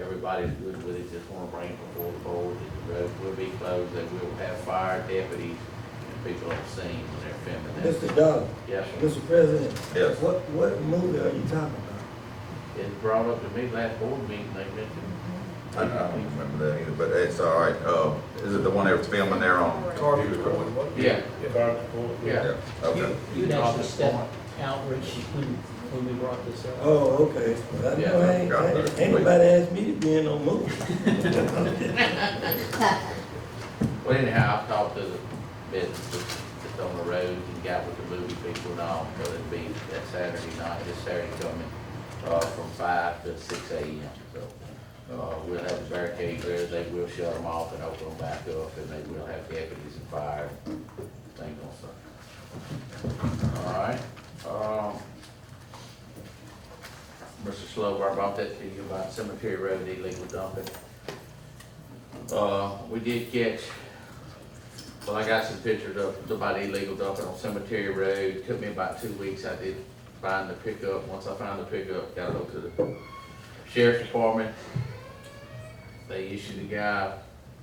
Everybody's good with it, just want to bring it before the board. The road will be closed, they will have fire deputies and people on the scene when they're filming that. Mr. Dodd, Yes, sir. Mr. President. Yes. What movie are you talking about? It brought up to me last board meeting, they mentioned. I don't remember that either, but it's all right. Is it the one they were filming there on? Carter's going, what? Yeah, Yeah, okay. You'd actually stepped out, Rich, when we brought this up. Oh, okay. Well, I know, ain't nobody asked me to be in no movie. Well, anyhow, I've talked to the businesses that's on the road and got with the movie people and all, so it'd be that Saturday night, this Saturday coming, from 5 to 6 a.m. So, we'll have the barricades there, they will shut them off and open them back up, and they will have deputies and fire, things on stuff. All right, Mr. Slover, I brought that to you about Cemetery Road illegal dumping. We did catch, well, I got some pictures of somebody illegal dumping on Cemetery Road. It took me about 2 weeks. I did find the pickup. Once I found the pickup, got it over to the sheriff's department. They issued a guy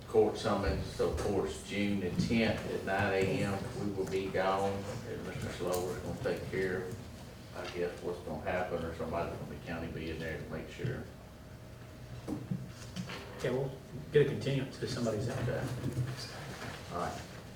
court summons, so court's June the 10th at 9 a.m. We will be gone, and Mr. Slover's gonna take care of, I guess, what's gonna happen, or somebody from the county be in there to make sure. Okay, we'll get a continuance to somebody's out there. All right.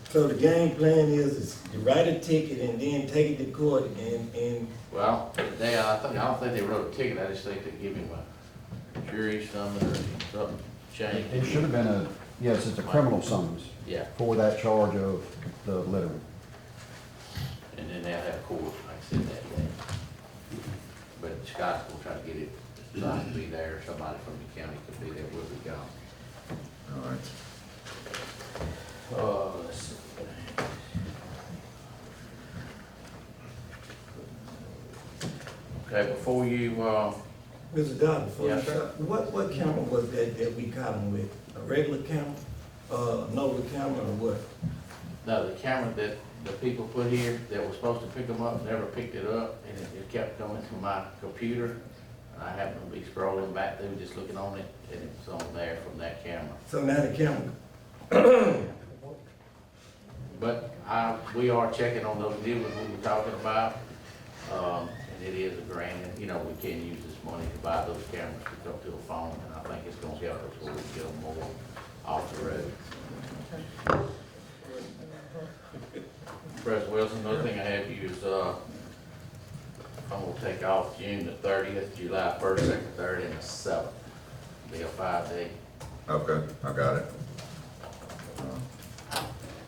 So the game plan is to write a ticket and then take it to court and Well, I don't think they wrote a ticket, I just think they give him a jury summons or something changed. It should have been yes, it's a criminal summons Yeah, for that charge of the littering. and then they'll have court, like I said, that day. But Scott's gonna try to get it, Scott to be there, or somebody from the county could be there, we'll be gone. All right. Let's see. Okay, before you, Mr. Doctor, before you Yes, sir. start, what camera was that we caught him with? A regular camera, Nova camera, or what? no, the camera that the people put here that was supposed to pick them up, never picked it up, and it kept coming to my computer. And I happened to be scrolling back through, just looking on it, and it was on there from that camera. So now the camera, But we are checking on those deals we were talking about. And it is a grant, and, you know, we can use this money to buy those cameras to go to a phone, and I think it's gonna help us where we get them more off the road. President Wilson, another thing I have for you is, I'm gonna take off June the 30th, July 1st, 2nd, 3rd, and the 7th. Be a 5-day. Okay, I got it.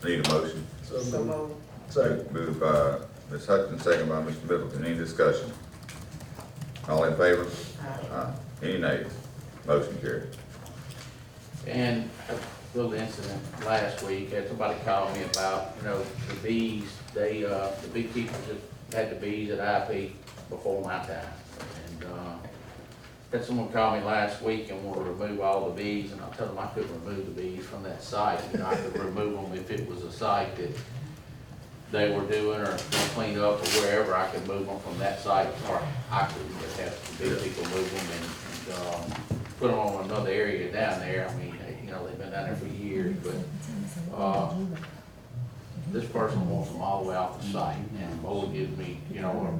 Need a motion. So moved. Second. Moved by Ms. Hutchins, second by Mr. Middleton. Any discussion? All in favor? Aye. Any nays? Motion carried. And a little incident last week, had somebody called me about, you know, the bees, they, the beekeepers that had the bees at IP before my time. And, had someone call me last week and wanted to remove all the bees, and I told them I couldn't remove the bees from that site. You know, I could remove them if it was a site that they were doing or gonna clean up or wherever, I could move them from that site, or I couldn't, just have the big people move them and put them on another area down there. I mean, you know, they've been down there for years, but, this person wants them all the way off the site, and the board gives me, you know,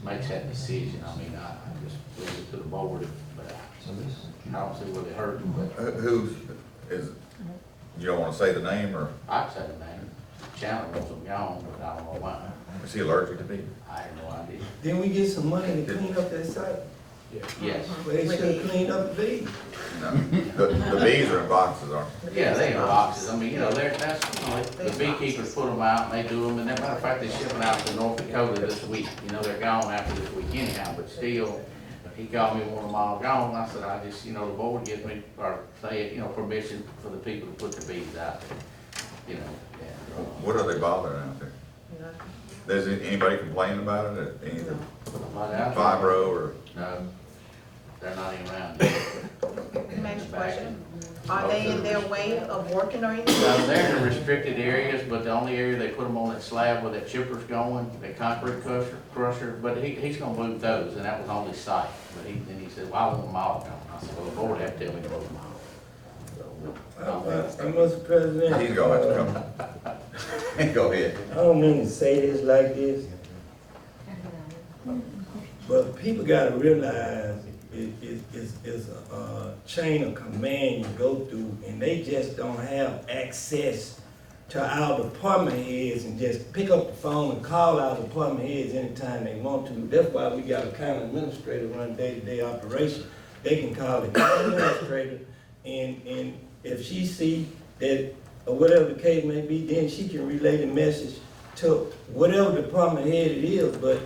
makes that decision. I mean, I just leave it to the board, but I don't see where they hurt them, but Who's, is, you don't wanna say the name, or I'd say the name. Chandler wants them gone, but I don't know why. is he allergic to bees? I have no idea. didn't we get some money to clean up that site? Yes. Well, they should have cleaned up the bees. No, the bees are in boxes, aren't Yeah, they in boxes. I mean, you know, that's, you know, the beekeepers put them out and they do them, and as a matter of fact, they ship them out to North Dakota this week. You know, they're gone after this week anyhow, but still, he called me, want them all gone. I said, I just, you know, the board gives me, or say, you know, permission for the people to put the bees out there, you know. they? What are they bothering out there? Does anybody complain about it? Anything? Fibro or? No, they're not even around. Can I ask you a question? Are they in their way of working or anything? No, they're in the restricted areas, but the only area they put them on that slab where that chipper's going, that concrete crusher, but he's gonna move those, and that was on his site. But then he said, well, I want them all gone. I said, well, the board have to tell me to move them all. So, Mr. President. He's gonna have to come. Go ahead. I don't mean to say this like this, but people gotta realize it's a chain of command you go through, and they just don't have access to our department heads and just pick up the phone and call our department heads anytime they want to. That's why we got a county administrator run day-to-day operation. They can call the county administrator, and if she see that, or whatever the case may be, then she can relay the message to whatever department head it is. But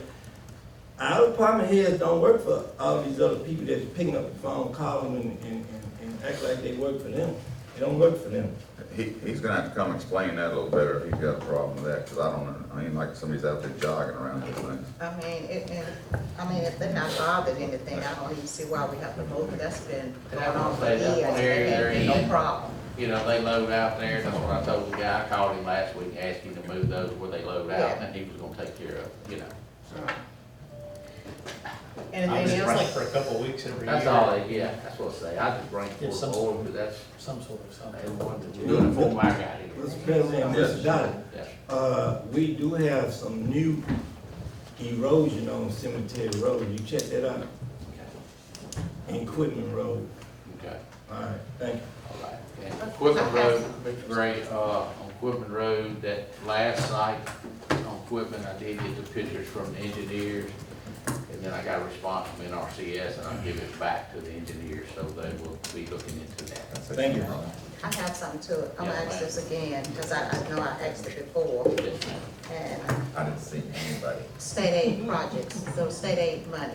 our department heads don't work for all these other people that's picking up the phone, calling and act like they work for them. They don't work for them. He's gonna have to come explain that a little better if he's got a problem with that, cause I don't know, I mean, like somebody's out there jogging around this thing. I mean, if they're not bothered anything, I don't even see why we have to move it. That's been going on for That years. one area they're and no in. problem. You know, they load out there, that's what I told the guy. I called him last week, asked him to move those where they load out, and he was gonna take care of it, you know. So, I Anything just bring it else? for a couple of weeks every year. that's all they, yeah, that's what I say. I just bring it Yeah, for some the board, but that's, Some sort of that's something. what we're doing it for my guy here. Mr. President, Mr. Dollar, Yes. we do have some new erosion on Cemetery Road. You check that out? In Quitman Road. Okay. All right, thank you. All right. And Quitman Road, Mr. Gray, on Quitman Road, that last site on Quitman, I did get the pictures from the engineers. And then I got a response from NRCS, and I'll give it back to the engineers, so they will be looking into that. Thank you. I have something to it. I'm gonna Yes, ask this again, because I know I asked it before. Yes, ma'am. And I didn't see anybody. state aid projects, so state aid money.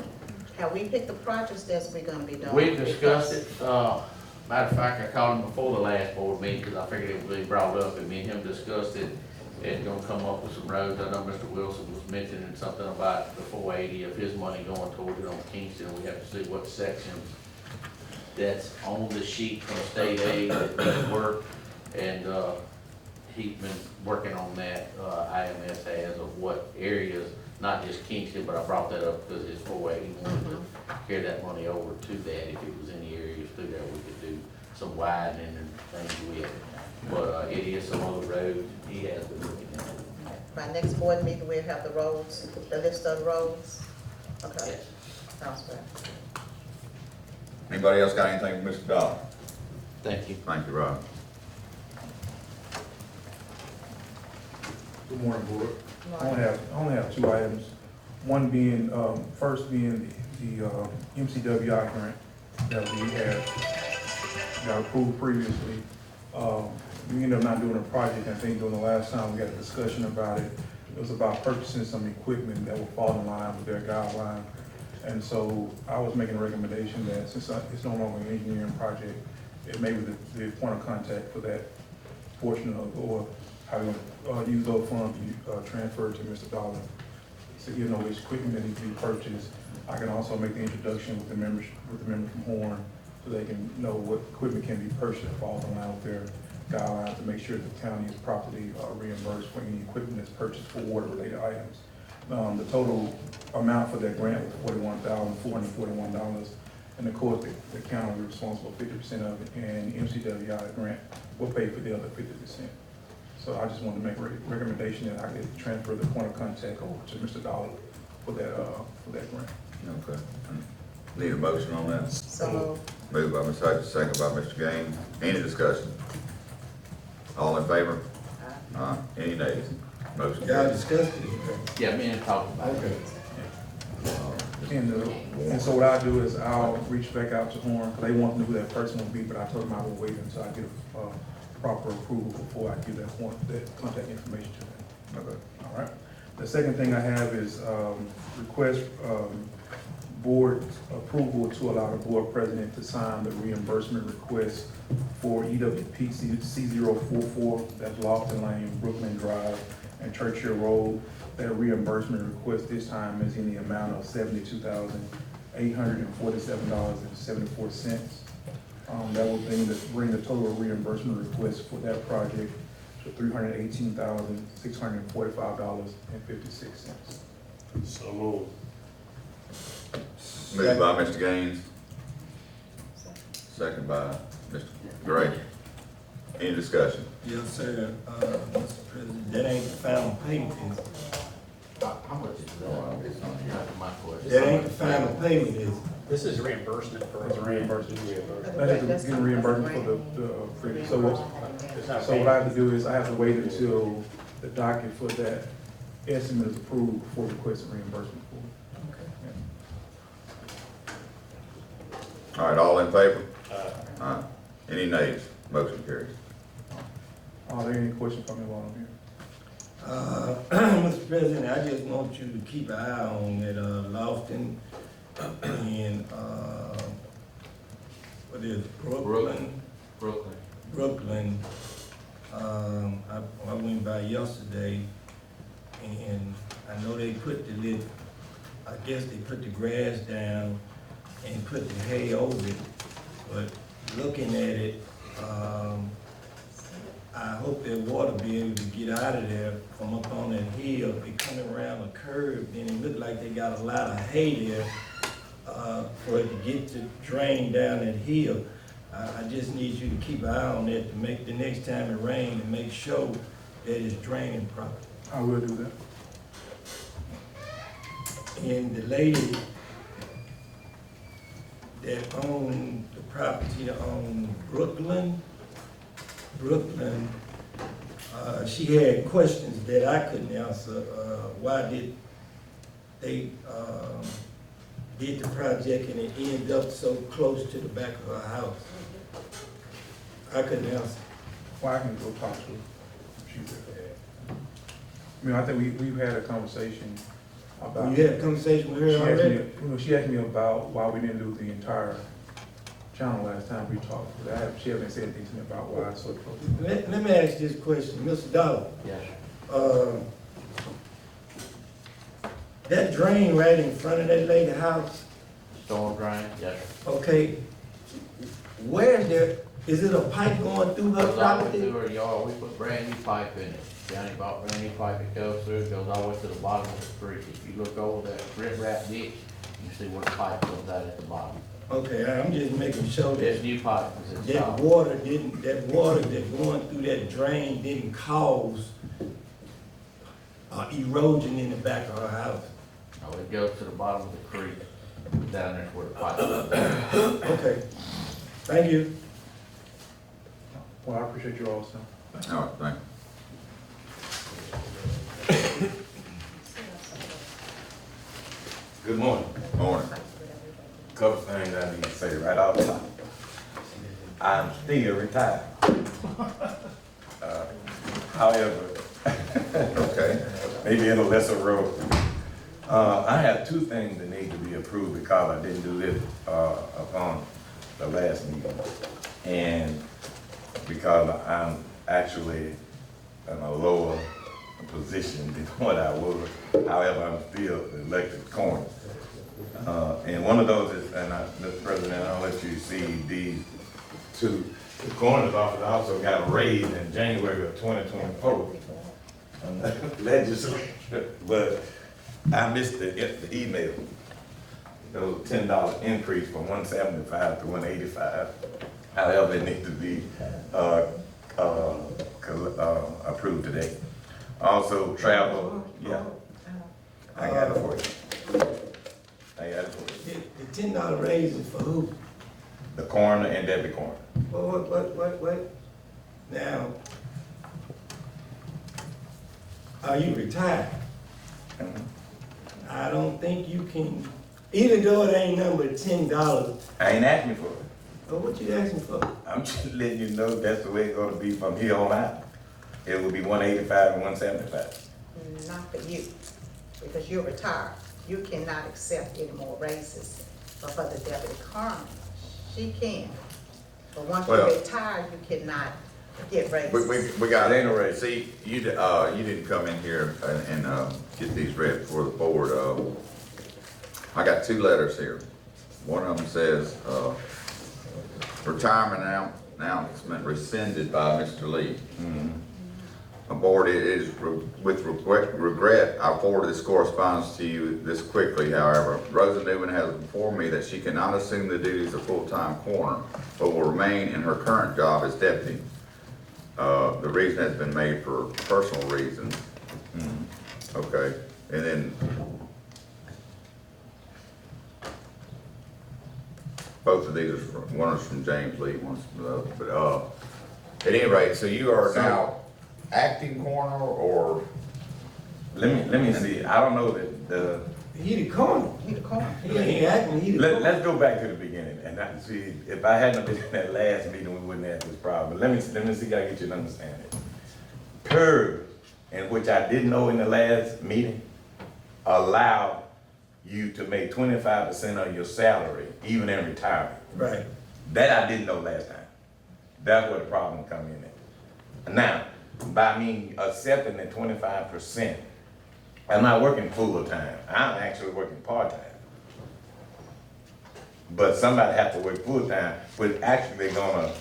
Have we picked the projects that we're gonna be doing? We discussed it, matter of fact, I called him before the last board meeting, because I figured it would be brought up, and me and him discussed it. and gonna come up with some roads. I know Mr. Wilson was mentioning something about the 480, of his money going toward it on Kingston. We have to see what sections that's on the sheet from state aid that needs work. And, he's been working on that, IMS has, of what areas, not just Kingston, but I brought that up because it's 480, wanted to carry that money over to that. If it was any areas through there, we could do some widening and things with. But, it is some other roads he has been looking at. By next board meeting, we'll have the roads, the list of the roads. Okay, Yes. sounds good. Anybody else got anything for Mr. Dollar? Thank you. Thank you, Rob. Good morning, board. I only have two items. One being, first being the MCWI grant that we had got approved previously. We ended up not doing a project. I think during the last time we had a discussion about it. It was about purchasing some equipment that would fall in line with their guideline. And so I was making a recommendation that since it's no longer an engineering project, it may be the point of contact for that portion of, or how you use those funds to transfer to Mr. Dollar. So you know which equipment that needs to be purchased. I can also make the introduction with the member from Horn, so they can know what equipment can be purchased that falls in line with their guidelines to make sure the county is properly reimbursed for any equipment that's purchased for water-related items. The total amount for that grant was $41,441, and of course, the county is responsible for 50% of it, and MCWI grant will pay for the other 50%. So I just wanted to make a recommendation that I could transfer the point of contact over to Mr. Dollar for that grant. Okay. Need a motion on that? So Moved by Ms. Hutchins, second by Mr. Gaines. Any discussion? All in favor? Aye. Any nays? Motion Y'all carries. discussed it? Yeah, me and talked about it. Okay. And so what I'll do is I'll reach back out to Horn, because they want to know who that person will be, but I told them I will wait until I get proper approval before I give that contact information to them. Okay. All right. The second thing I have is request board approval to allow the board president to sign the reimbursement request for EWP C044, that's Lofton Lane, Brooklyn Drive, and Churchill Road. That reimbursement request this time is in the amount of $72,847.74. That will bring the total reimbursement request for that project to $318,645.56. So moved. Moved by Mr. Gaines. Second by Mr. Gray. Any discussion? Yes, sir. Mr. President, that ain't the final payment, is it? How much is that? It's on here. That's my question. That ain't the final payment, is it? This is reimbursement for a That's grant. reimbursement. Reimbursement. That's getting reimbursement for the previous. So what It's not I have to do is I have to wait until the docket for that estimate is approved before requesting reimbursement for it. All right, all in favor? Aye. Any nays? Motion carries. Are there any questions from me while I'm here? Mr. President, I just want you to keep an eye on that, Lofton and, what is it, Brooklyn? Brooklyn. I went by yesterday and I know they put I guess they put the grass down and put the hay over it, but looking at it, I hope that water be able to get out of there from up on that hill. They coming around a curve, and it look like they got a lot of hay there, for it to get to drain down that hill. I just need you to keep an eye on that to make the next time it rains and make sure that it's draining properly. I will do that. And the lady that owned the property on Brooklyn, she had questions that I couldn't answer. Why did they did the project and it ended up so close to the back of her house? I couldn't answer. Well, I can go talk to her. She's there. I mean, I think we've had a conversation about. You had a conversation with her already? She asked me about why we didn't do the entire channel last time we talked. She hasn't said anything to me about why it's so close. Let me ask this question, Mr. Dollar. Yes. That drain right in front of that lady house, Storm drain, yes, sir. okay, where is there, is it a pipe going through her Goes all the way property? through her yard, we put brand new pipe in it. County bought brand new pipe, it goes through, it goes all the way to the bottom of the creek. If you look over that rip rap ditch, you see where the pipe comes out at the bottom. Okay, I'm just making sure This that new pipe is that installed. water that going through that drain didn't cause erosion in the back of her house. No, it goes to the bottom of the creek, down there where the pipe goes. Okay, thank you. Well, I appreciate you all, so. All right, thank you. Good morning. Morning. Couple things I need to say right off the top. I'm still retired. However, Okay. maybe in a lesser role. I have two things that need to be approved because I didn't do this upon the last meeting. And because I'm actually in a lower position than what I was. However, I'm still elected coroner. And one of those is, and Mr. President, I'll let you see these two. The coroner's office also got a raise in January of 2024. Legislature, but I missed the email. There was a $10 increase from 175 to 185. However, it needs to be approved today. Also, travel, yeah. I got it for you. I got it for you. The $10 raise is for who? The coroner and deputy coroner. What? Now, are you retired? I don't think you can, even though it ain't nothing but $10. I ain't asking for it. But what you asking for? I'm just letting you know that's the way it's gonna be from here on out. It will be 185 and 175. Not for you, because you're retired. You cannot accept any more raises. But for the deputy coroner, she can. But once you're Well- retired, you cannot get raises. We got, It ain't a raise. see, you didn't come in here and get these read before the board. I got two letters here. One of them says, retirement announcement rescinded by Mr. Lee. Board, it is with regret, I forwarded this correspondence to you this quickly, however. Rosa Newman has informed me that she cannot assume the duties of full-time coroner, but will remain in her current job as deputy. The reason has been made for personal reasons. Okay, and then both of these are from, one is from James Lee, one's from the other, but, at any rate, so you are now acting coroner or? Let me see. I don't know that He the coroner. You the coroner. He ain't acting, he the coroner. let's go back to the beginning and I see if I hadn't been in that last meeting, we wouldn't have this problem. But let me see if I can get you to understand it. PERS, and which I didn't know in the last meeting, allowed you to make 25% of your salary, even in retirement. Right. That I didn't know last time. That's where the problem come in at. Now, by me accepting the 25%, I'm not working full time. I'm actually working part time. But somebody have to work full time, which actually gonna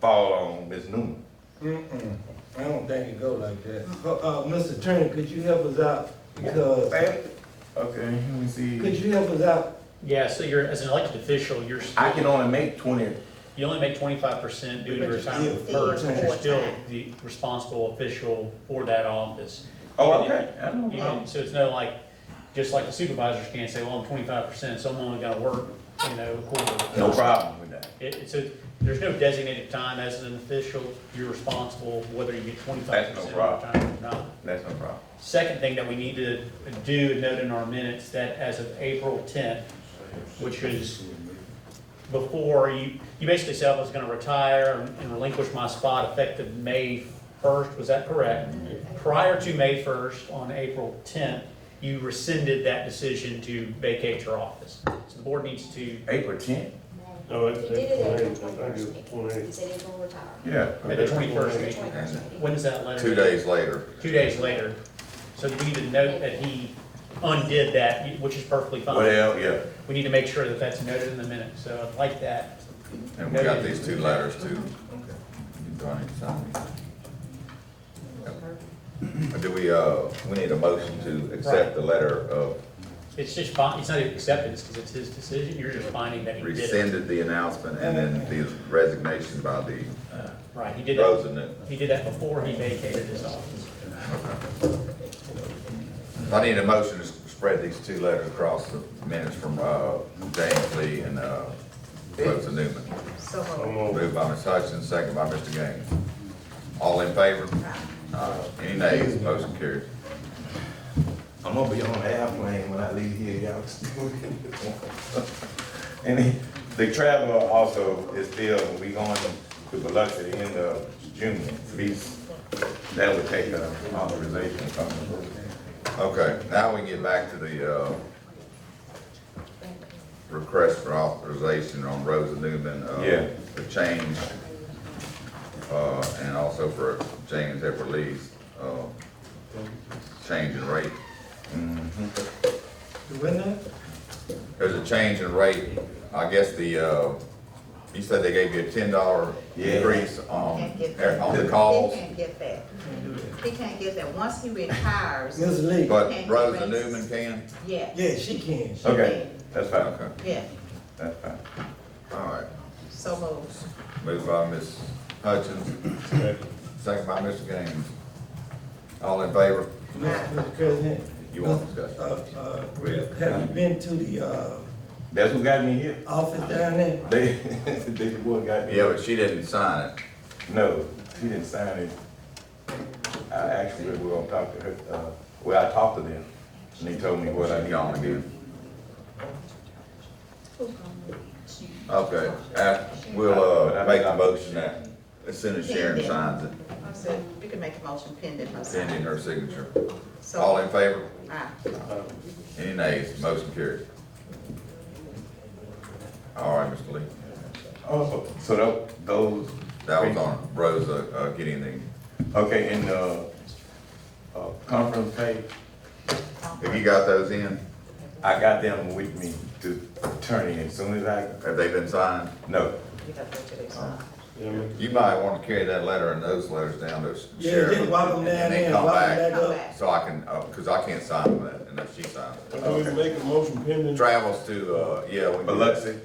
fall on Ms. Newman. I don't think it go like that. Mr. Attorney, could you help us out? Because, Okay, let me see. could you help us out? Yeah, so you're, as an elected official, you're I still, can only make 20. you only make 25% due to But you're retirement still first, but you're still full-time. the responsible official for that office. Oh, okay. I don't You know. know, so it's no like, just like the supervisors can't say, well, I'm 25%, so I'm only gonna work, according to. No problem with that. So there's no designated time as an official, you're responsible whether you get 25% That's no of the problem. time or not. That's no problem. Second thing that we need to do and note in our minutes, that as of April 10th, which is before you basically said I was gonna retire and relinquish my spot effective May 1st, was that correct? Prior to May 1st, on April 10th, you rescinded that decision to vacate your office. So the board needs to, April 10th? No, it's He did it at the 28th. I think 21st it's meeting. 28th. He said he was gonna retire. Yeah. At the 21st meeting. 21st meeting. When is that letter? 2 days later. 2 days later. So we need to note that he undid that, which is perfectly fine. Well, yeah. We need to make sure that that's noted in the minutes, so I'd like that. And we got these 2 letters too. Do we need a motion to accept the letter of It's just fine, it's not even acceptance, because it's his decision, you're just finding that he did it. rescinded the announcement and then the resignation by the Right, he did Rosa that, Newton? he did that before he vacated his office. I need a motion to spread these 2 letters across the minutes from James Lee and Rosa Newman. So Moved by Ms. Hutchins, second by Mr. Gaines. All in favor? Any nays? Motion carries. I'm gonna be on the airplane when I leave here, y'all. And the travel also is still, we going to Biloxi at the end of June, that would take an authorization from them. Okay, now we get back to the request for authorization on Rosa Newman. Yeah. The change, and also for James Edward Lee's, change in rate. There's a change in rate. I guess you said they gave you a $10 increase on the calls. He can't get that. He can't get that. Once he retires, Ms. Lee. But can't Rosa get raises. Newman can? yeah, Yeah, she can. Okay, that's fine. Okay, yeah, That's fine. all right. so moved. Moved by Ms. Hutchins, second by Mr. Gaines. All in favor? Mr. President. You want discussion? Have you been to the, That's what got me here. office down there? They the boy got me. Yeah, but she didn't sign it. No, she didn't sign it. I actually, we're gonna talk to her, well, I talked to them, and they told me what I need Gone to do. again. Okay, we'll make a motion that as soon as Sharon signs it, I said, you can make a motion pending her sign. pending her signature. So- All in favor? Aye. Any nays? Motion carries. All right, Mr. Lee. Oh, so those. That was on Rosa, getting the, Okay, and, conference pay, have you got those in? I got them with me to turn in as soon as Have they been signed? no. You got to go to this one. You might want to carry that letter and those letters down to Yeah, Sharon. just walk them down and there then and come walk them back. back Come up. back. So I can, because I can't sign that unless she signs it. So we can make a motion pending. Travels to, yeah, we. Biloxi,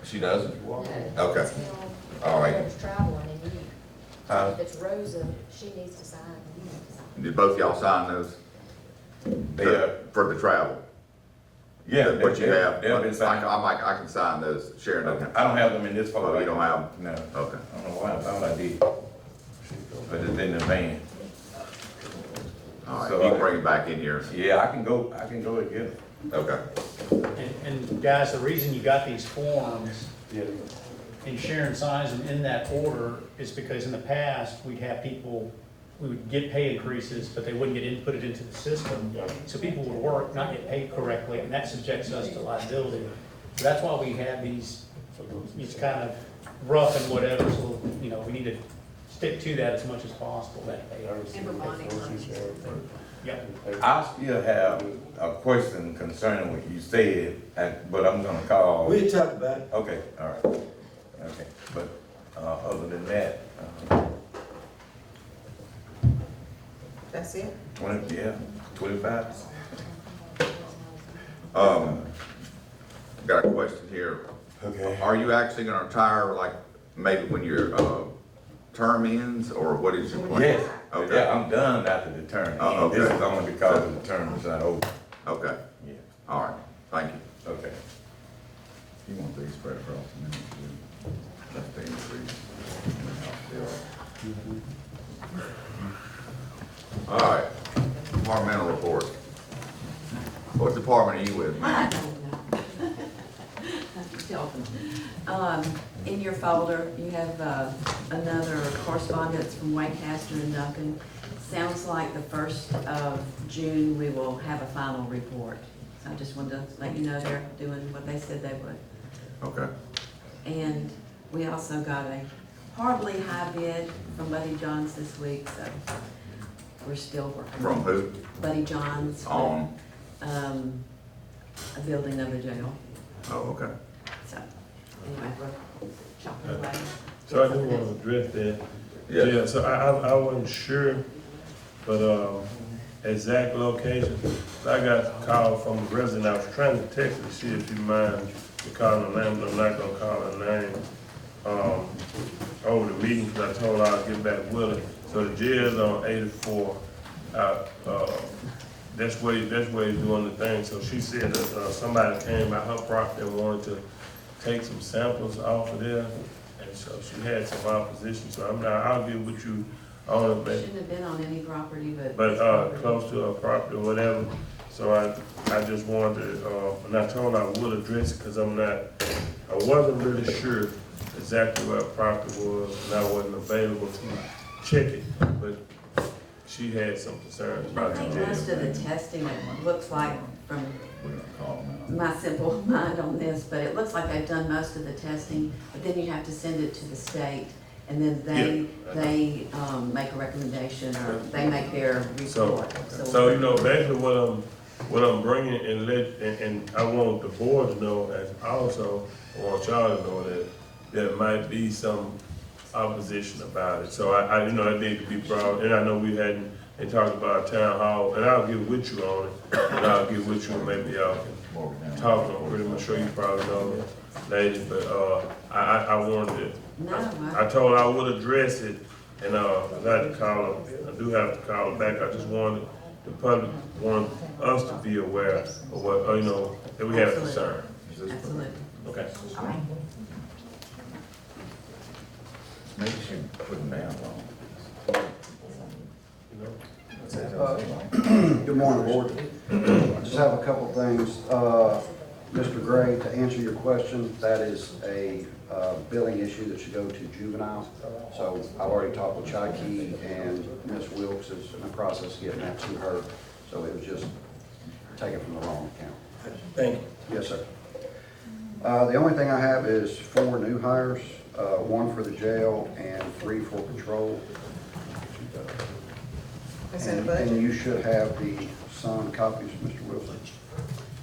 She doesn't? No. Okay. It's him. All right. There's traveling and you. Huh? If it's Rosa, she needs to sign, you need to sign. Did both y'all sign those? they are, For the travel? yeah. What you have? They've been signed. I can sign those. Sharon doesn't have. I don't have them in this folder. Oh, you don't have No. Okay. I don't know why, I thought I did. But it's in the van. All right, So you I- can bring it back in here. Yeah, I can go and get them. Okay. And guys, the reason you got these forms Yeah. and Sharon signs them in that order is because in the past, we'd have people, we would get pay increases, but they wouldn't get inputted into the system. So people would work, not get paid correctly, and that subjects us to liability. So that's why we have these, it's kind of rough and whatever, so, you know, we need to stick to that as much as possible, that pay. And for bonding purposes. Yep. I still have a question concerning what you said, but I'm gonna call. We'll talk about it. Okay, all right. Okay, but, other than that, That's it? 25. Got a question here. Okay. Are you actually gonna retire, like, maybe when your, term ends, or what is your plan? Yes, Okay. yeah, I'm done after the term. Oh, This okay. is only because of the term is not over. Okay, Yeah, all right, thank you. okay. You want these spread across the minutes, too? That's the increase. All right, departmental report. What department are you with, man? In your folder, you have another correspondence from Lancaster and Duncan. Sounds like the 1st of June, we will have a final report. So I just wanted to let you know they're doing what they said they would. Okay. And we also got a horribly high bid from Buddy Johns this week, so we're still working. From who? Buddy Johns. On? A building of the jail, Oh, okay. so, anyway, we're chopping away. So I do want to address that. Yeah. Yeah, so I wasn't sure, but, exact location. I got a call from a resident. I was trying to text her to see if she mind me calling her name, but I'm not gonna call her name, over the meeting, because I told her I'll get back with her. So the jail's on 84, that's where he's doing the thing. So she said that, somebody came by her property and wanted to take some samples off of there. And so she had some opposition, so I'll get with you on it, but Shouldn't have been on any property, but. close to a property or whatever. So I just wanted to, and I told her I would address it, because I wasn't really sure exactly where the property was, and I wasn't available to check it, but she had some concerns I about the think jail. most of the testing, it looks like, from We're gonna call them out. my simple mind on this, but it looks like they've done most of the testing, but then you have to send it to the state, and then they make a recommendation, or they make their report. So, you know, basically what I'm bringing and I want the board to know, as also, I want y'all to know that there might be some opposition about it. So I you know, it need to be brought, and I know they talked about town hall, and I'll get with you on it, and I'll get with you, and maybe y'all can talk on it. Pretty much sure you probably know, ladies, but, I wanted to, I told her I would address it, and, I had to call her, I do have to call her back. I just wanted the public, want us to be aware of what, you know, that we have a concern. Absolutely. Okay. All right. Maybe you should put them down, Good morning, board. I just have a couple things. Mr. Gray, to answer your question, that is a billing issue that should go to juvenile. So I've already talked with Chai-Key, and Ms. Wilkes is in the process of getting that to her. So it was just taken from the wrong account. Thank you. Yes, sir. The only thing I have is 4 new hires, 1 for the jail and 3 for patrol. It's in the And budget. you should have the signed copies, Mr. Wilson.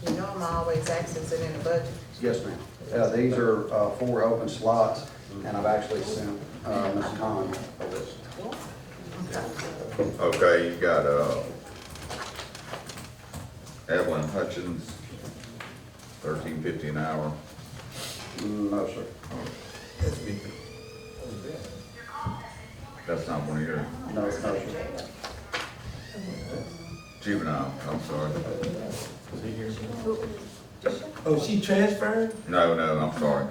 You know I'm always asking, is it in the budget? Yes, ma'am. These are 4 open slots, and I've actually sent Ms. Khan a list. Okay, you got, Evelyn Hutchins, $13.50 an hour. No, sir. That's not one of your No, no, sir. juvenile, I'm sorry. Oh, she transferred? No, I'm sorry.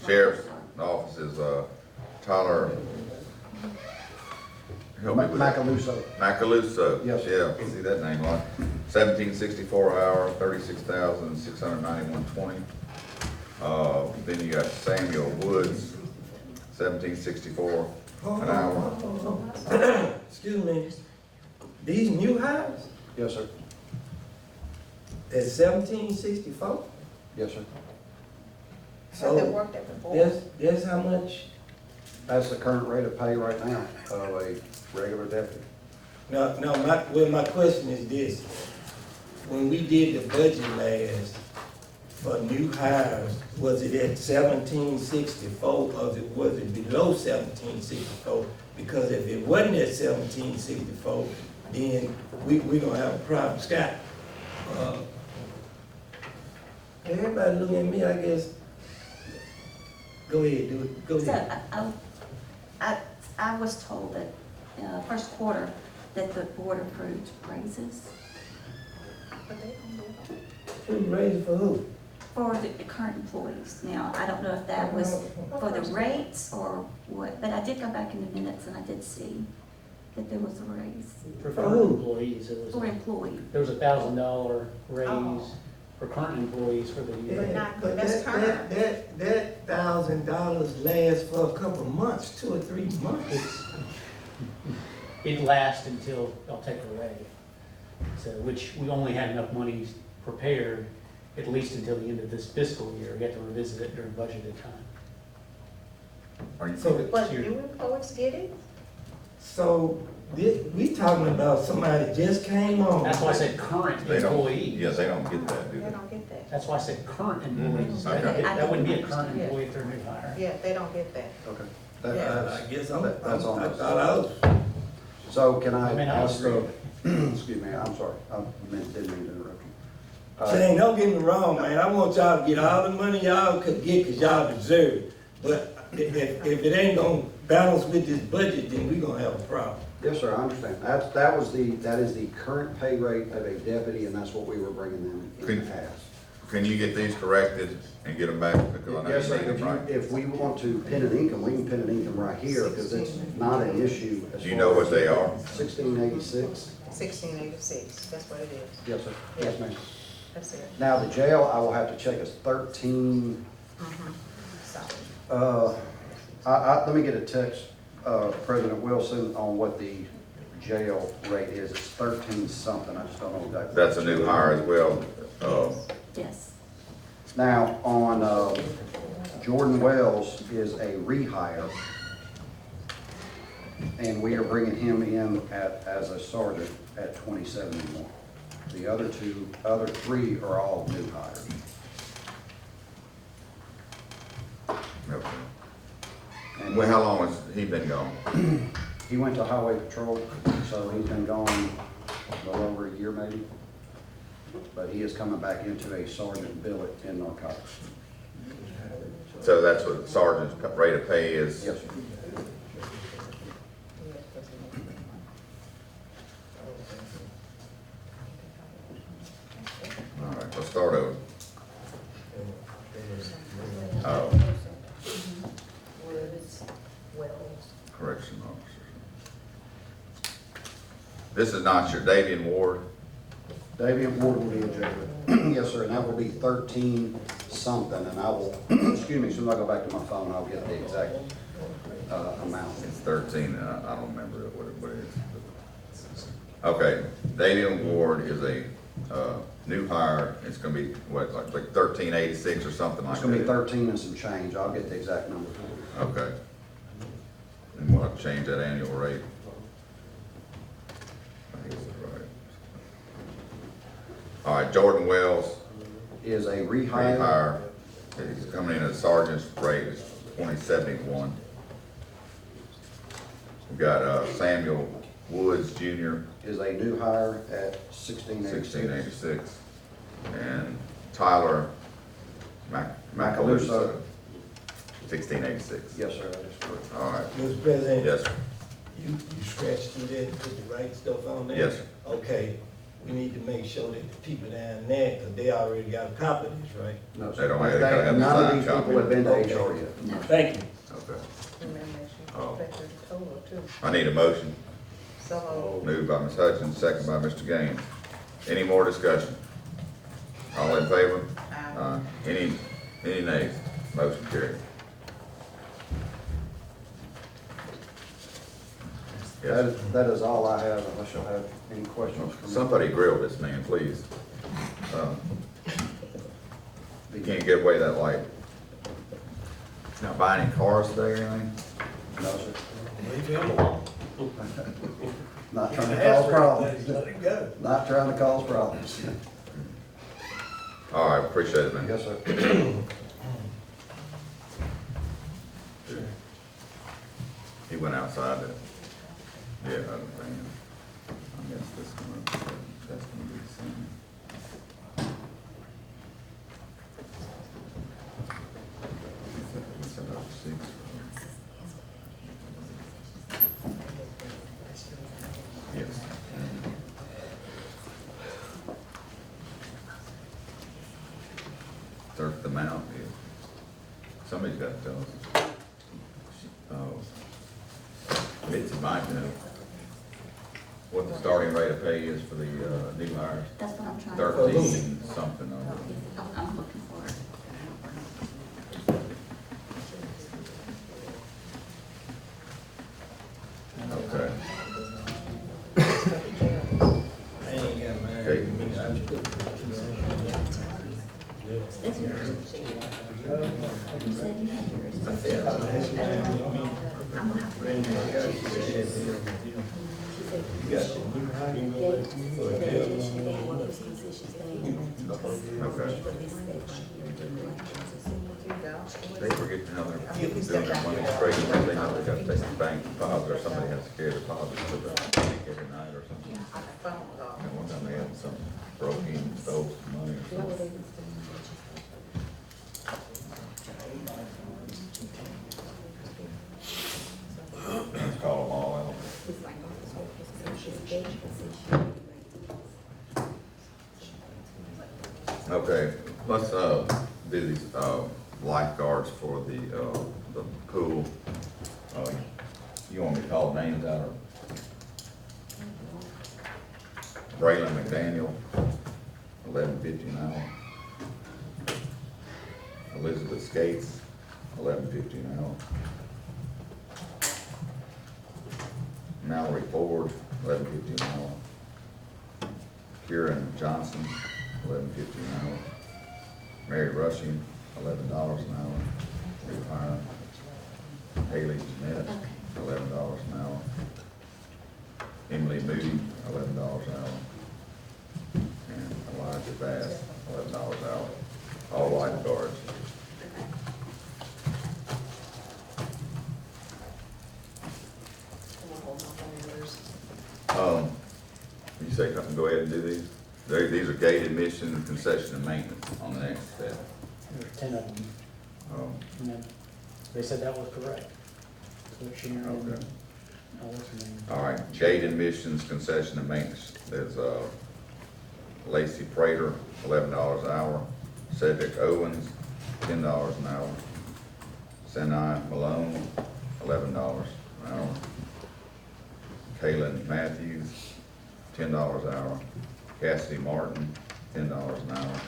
Sheriff's office is, Tyler. Help me with that. Macaluso. Macaluso. Yes. Yeah, see that name a lot. $17.64 hour, $36,691.20. Then you got Samuel Woods, $17.64 an hour. Excuse me, these new hires Yes, sir. at 1764? Yes, sir. Have they So worked there before? that's how much, That's the current rate of pay right now of a regular deputy. my question is this. When we did the budget last for new hires, was it at 1764 or was it below 1764? Because if it wasn't at 1764, then we gonna have a problem. Scott, everybody looking at me, I guess. Go ahead, do it, go So ahead. I was told that, first quarter, that the board approved raises Who raised for who? for the current employees. Now, I don't know if that was for the rates or what, but I did go back in the minutes and I did see that there was a raise For For current who? employees, for employees. there was $1,000 raise for current employees for the year. not But good. That's current. that $1,000 lasts for a couple of months, 2 or 3 months. It lasts until they'll take it away. So, which we only had enough money prepared at least until the end of this fiscal year. We have to revisit it during budgeted time. Are you, But new employees get it? So, we talking about somebody that just came on. That's why I said current they don't, employees. yeah, they don't get that, do They they? don't get that. That's why I said current employees. Okay. That wouldn't be a current employee if they're new hire. Yeah, they don't get that. Okay. I guess I That's on us. thought I was. So can I I mean, I ask the, agree. excuse me, I'm sorry, didn't mean to interrupt you. Shane, don't get me wrong, man, I want y'all to get all the money y'all could get, cause y'all deserve it. But if it ain't gonna balance with this budget, then we gonna have a problem. Yes, sir, I understand. That is the current pay rate of a deputy, and that's what we were bringing them in the past. Can you get these corrected and get them back? Because I know Yes, you sir, need them, right? if we want to pin an income, we can pin an income right here, because it's not an issue. Do you know what they are? 1686. 1686, that's what it is. Yes, sir. Yes, ma'am. That's it. Now, the jail, I will have to check, is 13, So, let me get a text, President Wilson, on what the jail rate is. It's 13 something, I just don't know exactly. That's a new hire as well. Yes. Now, on, Jordan Wells is a rehire, and we are bringing him in as a sergeant at 2071. The other three are all new hires. Okay. And Well, how long has he been gone? he went to highway patrol, so he's been gone a little over a year maybe. But he is coming back into a sergeant billet in narcotics. So that's what sergeant's rate of pay is? Yes, sir. All right, let's start over. Oh, correction officers. This is not your Davian Ward? Davian Ward will be a jailer. Yes, sir, and that will be 13 something, and I will, excuse me, as soon as I go back to my phone, I'll get the exact amount. It's 13, I don't remember what it is. Okay, Davian Ward is a new hire. It's gonna be, what, like 1386 or something like It's that? gonna be 13 and some change. I'll get the exact number for you. Okay. And we'll have to change that annual rate. I think it's right. All right, Jordan Wells, Is a rehire. rehire. He's coming in at sergeant's rate is 2071. We've got Samuel Woods Jr., Is a new hire at 1686. 1686. And Tyler Macaluso, 1686. Yes, sir, that is correct. All right. Mr. President. Yes, sir. You scratched through that and put the right stuff on there? Yes, sir. Okay, we need to make sure that the people down there, cause they already got a copy of this, right? No, They sir. don't have- they gotta have the None of signed these copy. people have been to Okay. HR yet. No. Thank you. Okay. and then make sure Oh. you put the total too. I need a motion. So, Moved by Ms. Hutchins, second by Mr. Gaines. Any more discussion? All in favor? Any nays? Motion carried. Yes. That is all I have, unless you'll have any questions for me. Somebody grill this man, please. You can't give away that light. Not buying any cars today or anything? No, sir. Leave him alone. Not trying to cause problems. Let it go. Not trying to cause problems. All right, appreciate it, man. Yes, sir. He went outside to, yeah, other thing. I guess this one, that's gonna be the same. It's about 6. Yes. Search them out, yeah. Somebody's got to tell us. Oh. Mitzi might know what the starting rate of pay is for the new hires. That's what I'm trying to. 13 something on it. I'm looking for it. Okay. I ain't got mine. Okay. You said you had yours. I'm gonna have to. They forget how they're doing their money straight, they know they got to take the bank deposit, or somebody has to carry the deposit to the bank every night or something. And one time they had something broke in, stole some money or something. Let's call them all out. Okay, let's, do these, lifeguards for the pool. You want me to call names out, or? Braylon McDaniel, $11.50 an hour. Elizabeth Skates, $11.50 an hour. Mallory Ford, $11.50 an hour. Kieran Johnson, $11.50 an hour. Mary Rushing, $11 an hour. Retired. Haley Jeanette, $11 an hour. Emily Moody, $11 an hour. And Elijah Bass, $11 an hour. All lifeguards. You say something, go ahead and do these. These are gate admission, concession, and maintenance on the next step. There's 10 of them. And then they said that was correct. So Sharon and, Okay. what's her name? All right, gate admissions, concession, and maintenance. There's, Lacey Prater, $11 an hour. Cedric Owens, $10 an hour. Sinai Malone, $11 an hour. Kaylin Matthews, $10 an hour. Cassidy Martin, $10 an hour.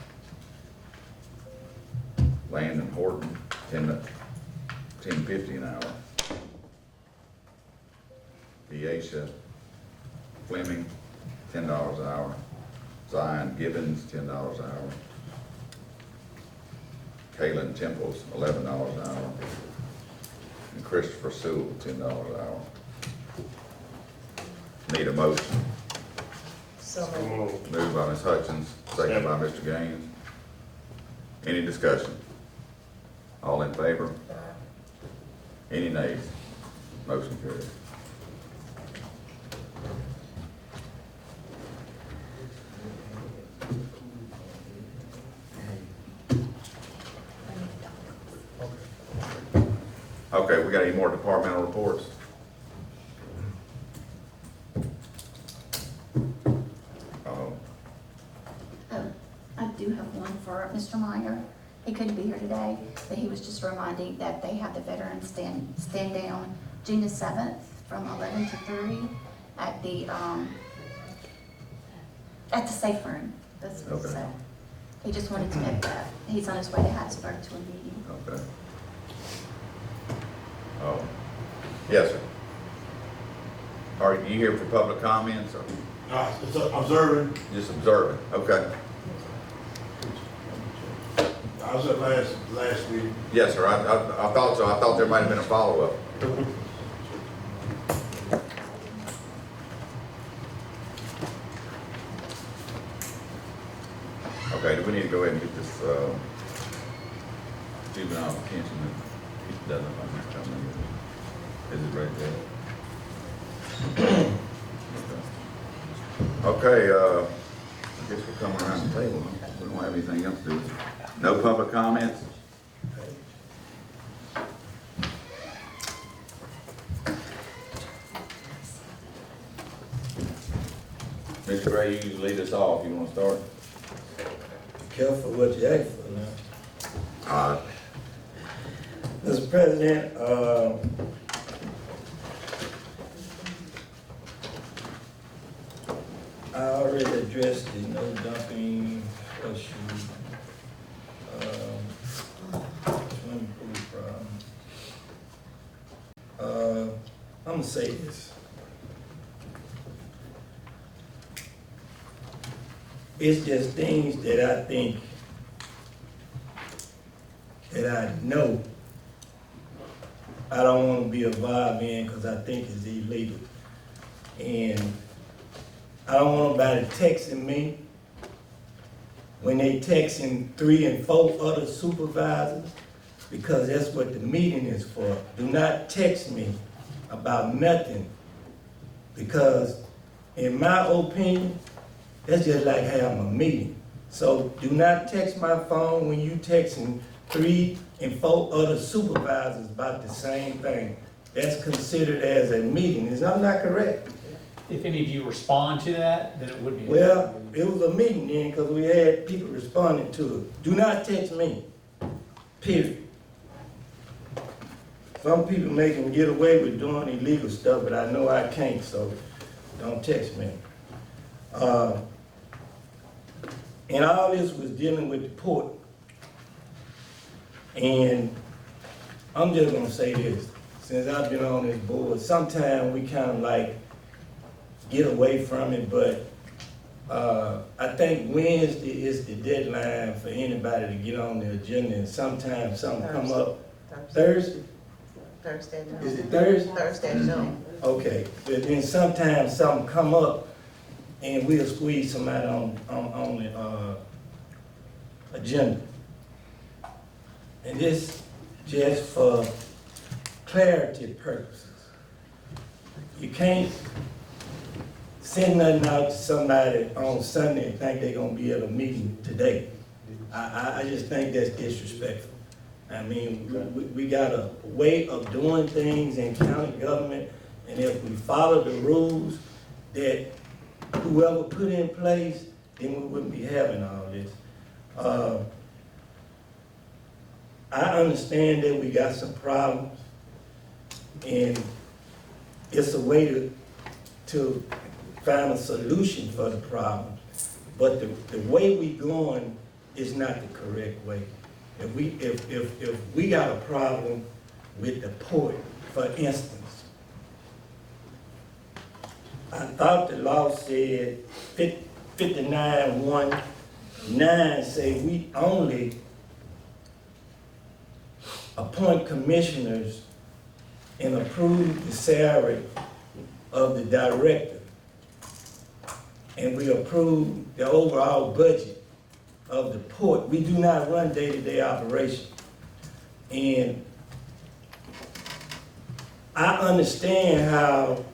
Landon Horton, $10.50 an hour. Deasia Fleming, $10 an hour. Zion Gibbons, $10 an hour. Kaylin Temples, $11 an hour. And Christopher Sewell, $10 an hour. Need a motion. Moved by Ms. Hutchins, second by Mr. Gaines. Any discussion? All in favor? Any nays? Motion carries. Okay, we got any more departmental reports? I do have one for Mr. Meyer. He couldn't be here today, but he was just reminding that they have the veterans stand down June the 7th from 11 to 3 at the safe room. That's what it said. He just wanted to know that. He's on his way to Hattiesburg to a meeting. Okay. Oh, yes, sir. Are you here for public comments, or? It's observing. Just observing, okay. I was at last week. Yes, sir, I thought so. I thought there might have been a follow-up. Okay, do we need to go ahead and get this, juvenile detention? It doesn't look like it's coming. Is it right there? Okay, I guess we're coming around the table. Huh? We don't have anything else to do. No public comments? Mr. Gray, you usually lead us off. You want to start? Be careful what you ask for now. All right. Mr. President, I already addressed the no dumping issue, swimming pool problem. I'm gonna say this. It's just things that I think that I know I don't wanna be involved in, cause I think it's illegal. And I don't want nobody texting me when they texting 3 and 4 other supervisors, because that's what the meeting is for. Do not text me about nothing, because in my opinion, that's just like having a meeting. So do not text my phone when you texting 3 and 4 other supervisors about the same thing. That's considered as a meeting. Is that not correct? If any of you respond to that, then it would be. Well, it was a meeting then, because we had people responding to it. Do not text me, period. Some people make them get away with doing illegal stuff, but I know I can't, so don't text me. And all this was dealing with the port. And I'm just gonna say this, since I've been on this board, sometimes we kind of like get away from it, but I think Wednesday is the deadline for anybody to get on the agenda, and sometimes something come up. Thursday? Thursday noon. Is it Thursday? Thursday noon. Okay, but then sometimes something come up, and we'll squeeze somebody on the agenda. And this just for clarity purposes. You can't send nothing out to somebody on Sunday and think they're gonna be at a meeting today. I just think that's disrespectful. I mean, we got a way of doing things in county government, and if we follow the rules that whoever put in place, then we wouldn't be having all this. I understand that we got some problems, and it's a way to find a solution for the problem. But the way we going is not the correct way. If we got a problem with the port, for instance, I thought the law said 5919 say we only appoint commissioners and approve the salary of the director. And we approve the overall budget of the port. We do not run day-to-day operation. And I understand how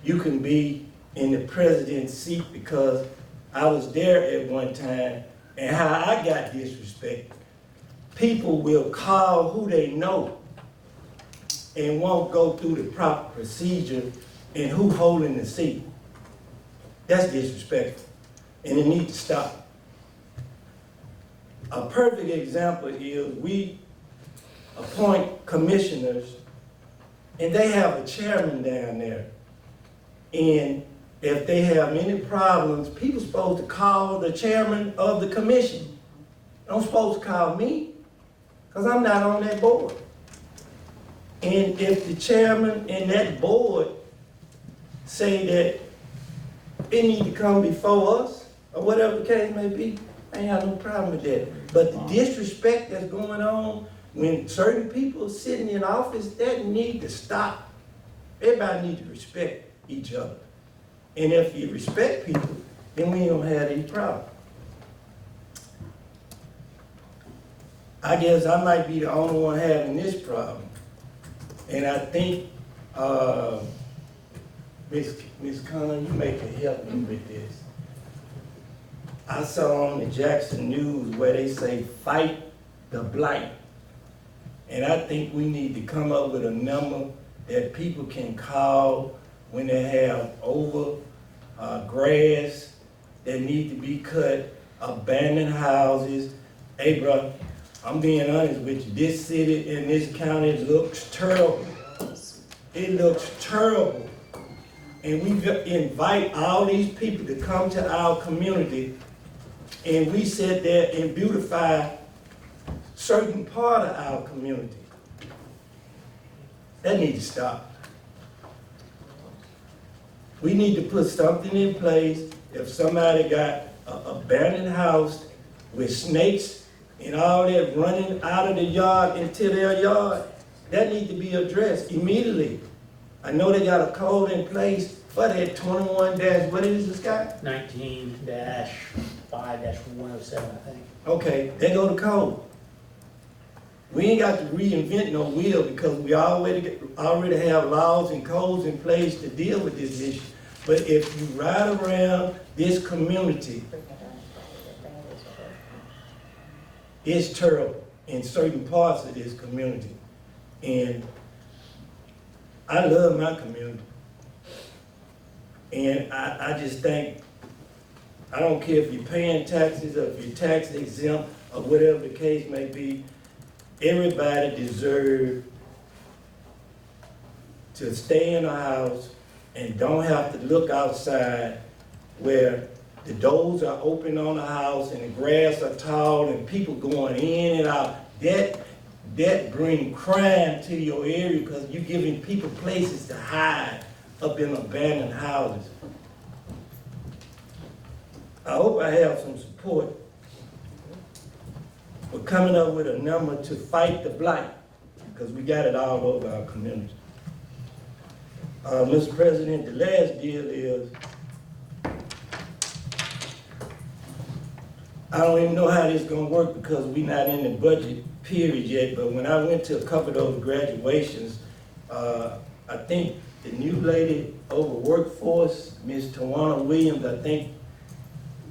you can be in the president's seat, because I was there at one time, and how I got disrespected. People will call who they know and won't go through the proper procedure and who holding the seat. That's disrespectful, and it needs to stop. A perfect example is we appoint commissioners, and they have a chairman down there. And if they have any problems, people supposed to call the chairman of the commission. Don't supposed to call me, because I'm not on that board. And if the chairman and that board say that it need to come before us, or whatever the case may be, I ain't have no problem with that. But the disrespect that's going on when certain people are sitting in office, that need to stop. Everybody needs to respect each other. And if you respect people, then we don't have any problem. I guess I might be the only one having this problem. And I think, Ms. Conn, you may can help me with this. I saw on the Jackson News where they say, fight the blight. And I think we need to come up with a number that people can call when they have grass that need to be cut, abandoned houses. Hey, bro, I'm being honest with you. This city and this county looks terrible. It looks terrible. And we invite all these people to come to our community, and we sit there and beautify certain part of our community. That needs to stop. We need to put something in place. If somebody got an abandoned house with snakes and all that running out of the yard into their yard, that need to be addressed immediately. I know they got a code in place for that 21 dash, what is this guy? 19-5-107, I think. Okay, they go to code. We ain't got to reinvent no wheel because we already have laws and codes in place to deal with this issue. But if you ride around this community, it's terrible in certain parts of this community. And I love my community. And I just think, I don't care if you're paying taxes or if you're tax exempt or whatever the case may be, everybody deserves to stay in a house and don't have to look outside where the doors are open on the house and the grass are tall and people going in and out. That brings crime to your area because you're giving people places to hide up in abandoned houses. I hope I have some support for coming up with a number to fight the blight, because we got it all over our community. Mr. President, the last deal is, I don't even know how this is gonna work because we're not in the budget period yet, but when I went to a couple of those graduations, I think the new lady over workforce, Ms. Tawana Williams, I think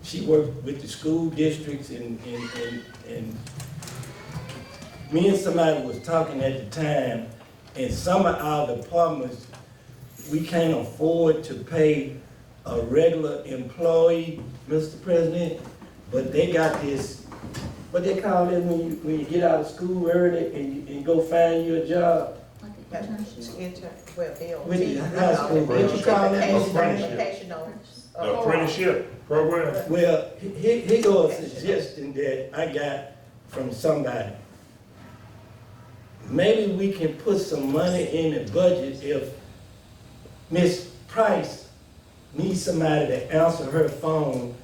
she worked with the school districts and me and somebody was talking at the time, and some of our departments, we can't afford to pay a regular employee, Mr. President, but they got this, what they call it when you get out of school early and you go find you a job? With the high school, what you call that? The apprenticeship program? Well, here goes a suggestion that I got from somebody. Maybe we can put some money in the budget if Miss Price needs somebody to answer her phone.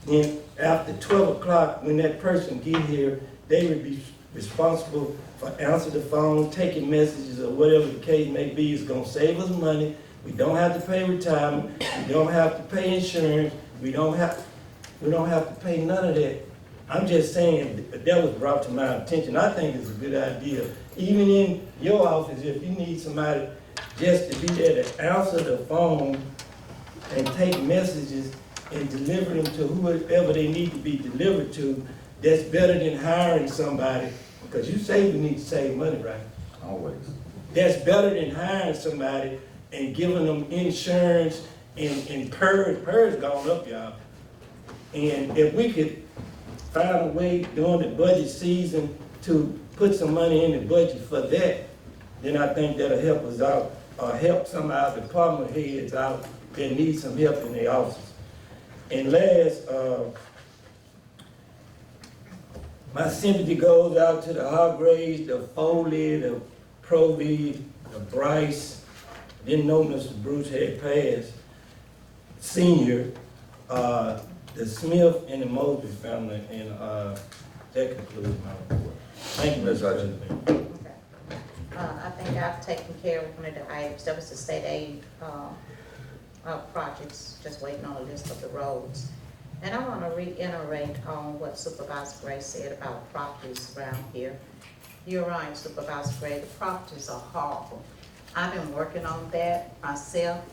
Then after 12 o'clock, when that person get here, they would be responsible for answering the phone, taking messages or whatever the case may be. It's gonna save us money. We don't have to pay retirement. We don't have to pay insurance. We don't have to pay none of that. I'm just saying that was brought to my attention. I think it's a good idea. Even in your office, if you need somebody just to be there to answer the phone and take messages and deliver them to whoever they need to be delivered to, that's better than hiring somebody, because you say we need to save money, right? Always. That's better than hiring somebody and giving them insurance and PERS gone up, y'all. And if we could find a way during the budget season to put some money in the budget for that, then I think that'll help us out, or help some of our department heads out that need some help in their offices. And last, my sympathy goes out to the Hargraves, the Foley, the Provy, the Bryce. Didn't know Mr. Bruce had passed. Senior, the Smith and the Mosby family, and that concludes my report. Thank you, Mr. President. I think I've taken care of one of the items. That was the state aid projects, just waiting on a list of the roads. And I want to reiterate on what Supervisor Gray said about properties around here. You're right, Supervisor Gray, the properties are horrible. I've been working on that myself,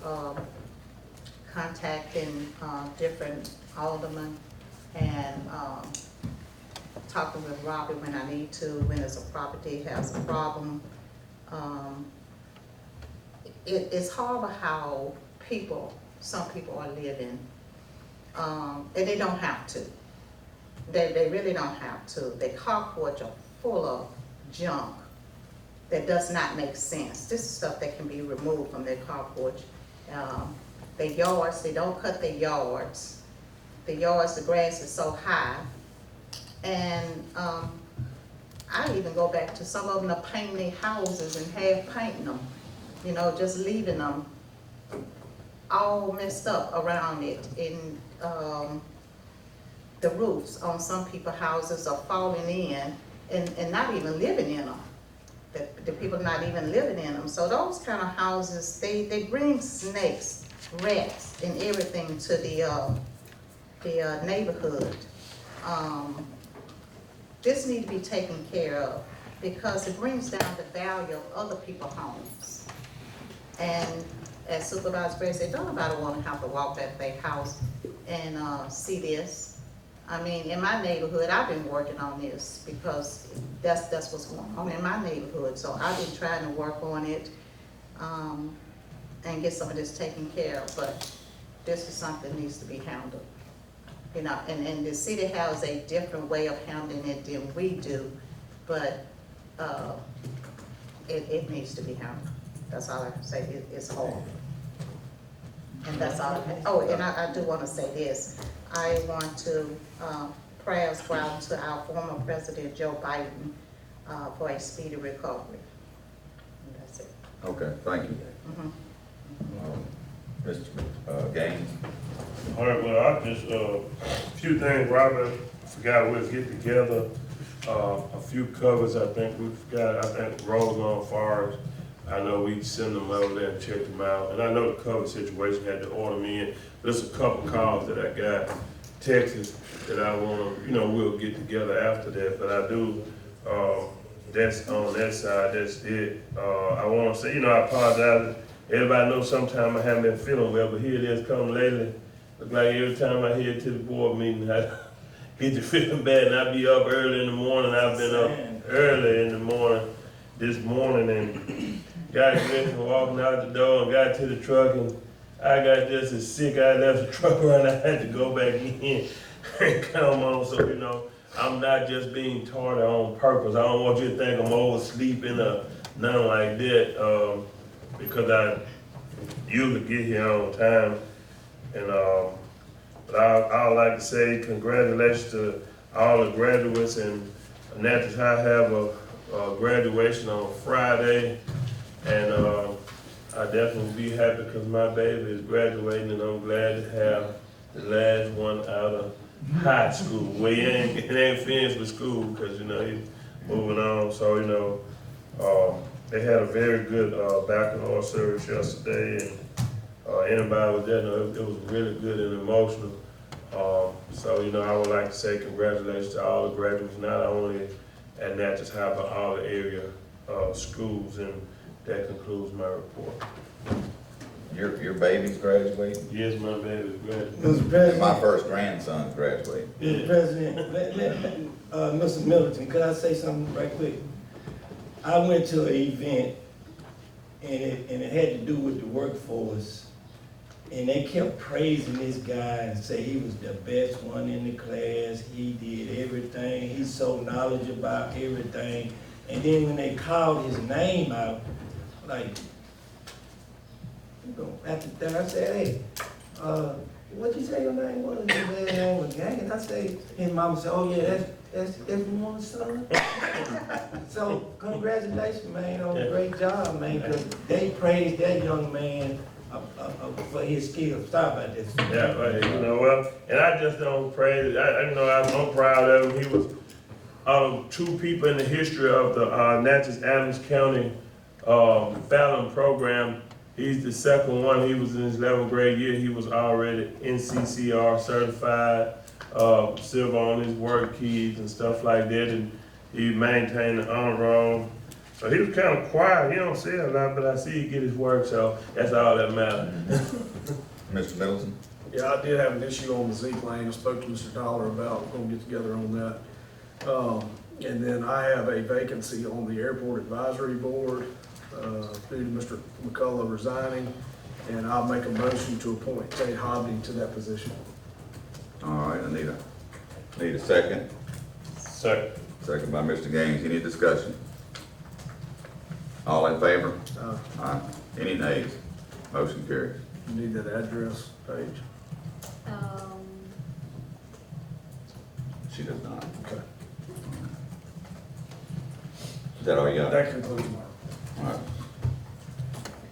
contacting different aldermen and talking with Robbie when I need to, when there's a property has a problem. It's horrible how some people are living, and they don't have to. They really don't have to. Their carports are full of junk that does not make sense. This is stuff that can be removed from their carport. Their yards, they don't cut their yards. The yards, the grass is so high. And I even go back to some of them are painting their houses and half painting them, you know, just leaving them all messed up around it. And the roofs on some people's houses are falling in and not even living in them. The people not even living in them. So those kind of houses, they bring snakes, rats, and everything to the neighborhood. This need to be taken care of because it brings down the value of other people's homes. And as Supervisor Gray said, don't nobody want to have to walk that big house and see this. I mean, in my neighborhood, I've been working on this because that's what's going on in my neighborhood. So I've been trying to work on it and get some of this taken care of. But this is something that needs to be handled. You know, and the city has a different way of handling it than we do, but it needs to be handled. That's all I can say. It's horrible. And that's all I can. Oh, and I do want to say this. I want to prayers go out to our former President Joe Biden for a speedy recovery. And that's it. Okay, thank you. Mr. Gaines? All right, well, I just, a few things, Robert, forgot we'll get together, a few covers I think we've got, I think Rosemont Forest, I know we send them over there and check them out, and I know the cover situation had to order me in, but there's a couple calls that I got, Texas, that I wanna, we'll get together after that, but I do, that's on that side, that's it. I wanna say, I apologize. Everybody knows sometimes I haven't been feeling well, but here it is coming lately. Look like every time I head to the board meeting, I get to feeling bad, and I be up early in the morning. I've been up early in the morning this morning and got dressed and walking out the door and got to the truck, and I got just as sick. I left the truck running. I had to go back in and come on. So, I'm not just being tardy on purpose. I don't want you to think I'm oversleeping or nothing like that. Because I usually get here on time, and but I would like to say congratulations to all the graduates, and Natchez High have a graduation on Friday, and I definitely be happy because my baby is graduating, and I'm glad to have the last one out of high school. Well, he ain't finished with school because he's moving on, so they had a very good baccalaureate service yesterday, and anybody was there, it was really good and emotional. So, I would like to say congratulations to all the graduates, not only at Natchez High, but all the area schools, and that concludes my report. Your baby's graduating? Yes, my baby's graduating. Mr. President. My first grandson's graduating. Mr. President, Mr. Middleton, could I say something right quick? I went to an event, and it had to do with the workforce, and they kept praising this guy and say he was the best one in the class. He did everything. He's so knowledgeable about everything. And then when they called his name out, after that, I said, hey, what'd you say your name was? His last name was Gang. I say, his mama said, oh yeah, that's everyone's son. So congratulations, man, on a great job, man, because they praised that young man for his skills. Stop about this. Yeah, well, and I just don't praise it. I'm proud of him. He was two people in the history of the Natchez Adams County Fallon program. He's the second one. He was in his 11th grade year. He was already NCCR certified, silver on his work keys and stuff like that, and he maintained the honor roll. So he was kind of quiet. He don't say a lot, but I see he get his work, so that's all that matters. Mr. Middleton? Yeah, I did have an issue on the Z-Lane. I spoke to Mr. Dollar about, we're gonna get together on that. And then I have a vacancy on the Airport Advisory Board, due to Mr. McCullough resigning, and I'll make a motion to appoint Tate Hobby to that position. All right, I need a second. Second. Second by Mr. Gaines. Any discussion? All in favor? Aye. Any nays? Motion carries. You need that address page? She does not. Okay. Is that all you got? That concludes my. All right.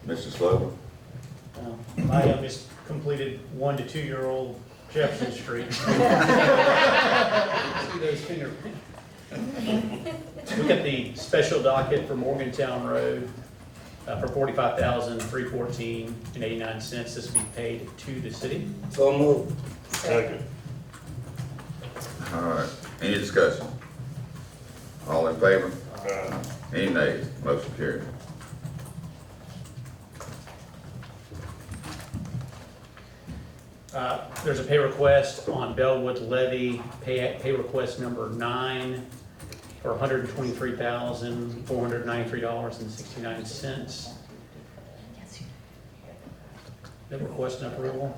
Mr. Slover? My youngest completed 1 to 2 year old Jefferson Street. everybody's fingerprint. Look at the special docket for Morgantown Road for $45,314.89. This will be paid to the city. So moved. Second. All right, any discussion? All in favor? Aye. Any nays? Motion carried. There's a pay request on Bellwood Levy, pay request number 9 for $123,493.69. The request and approval.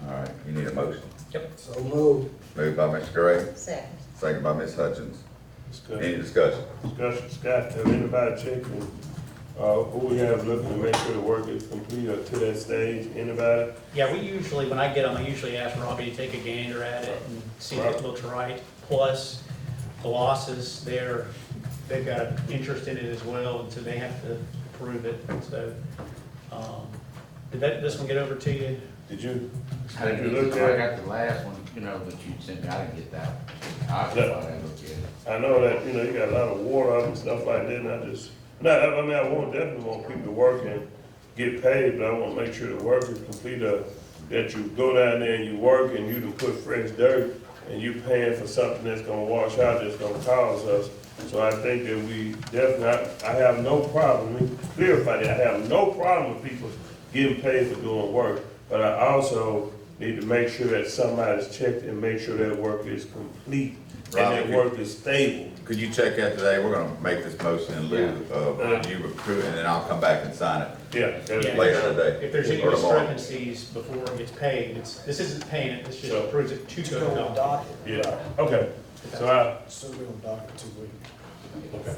All right, you need a motion. Yep. So moved. Moved by Mr. Gray, Second. second by Ms. Hutchins. Any Discussion. discussion? Scott, have anybody checked who we have looking to make sure the work is complete or to that stage? Anybody? Yeah, we usually, when I get them, I usually ask Robbie to take a gander at it and see if it looks right. Plus, Colossus, they've got an interest in it as well, and so they have to approve it. So, did this one get over to you? Did you? I didn't Did you get, look I at it? got the last one, you know, that you sent me, I didn't get that one. I thought I looked at it. I know that, you got a lot of water up and stuff like that, and I definitely want people to work and get paid, but I want to make sure the work is complete, that you go down there and you work and you can put fresh dirt, and you paying for something that's gonna wash out, that's gonna cause us. So I think that we definitely, I have no problem, let me clarify that, I have no problem with people getting paid for doing work, but I also need to make sure that somebody's checked and make sure that work is complete and that work is stable. Could you check that today? We're gonna make this motion in lieu of you recruit, and then I'll come back and sign it Yeah. later today. If there's any or tomorrow. discrepancies before it gets paid, this isn't paying it, this just So- approves it to go to docket. Yeah, okay, so So we'll dock 2 weeks. okay.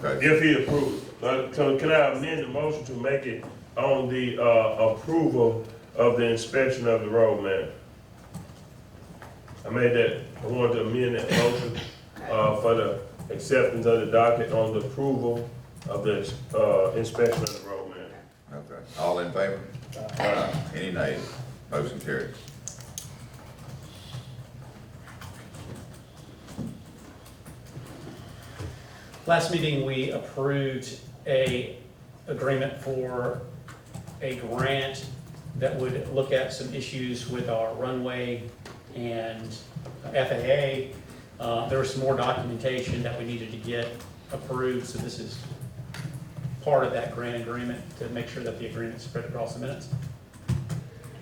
Okay, If he approves, so can I amend the motion to make it on the, approval of the inspection of the road, man? I made that, I wanted to amend that motion, for the acceptance of the docket on the approval of the, inspection of the road, man. okay. All in favor? Any nays? Motion carried. Last meeting, we approved a agreement for a grant that would look at some issues with our runway and FAA. There was some more documentation that we needed to get approved, so this is part of that grant agreement to make sure that the agreement's spread across the minutes.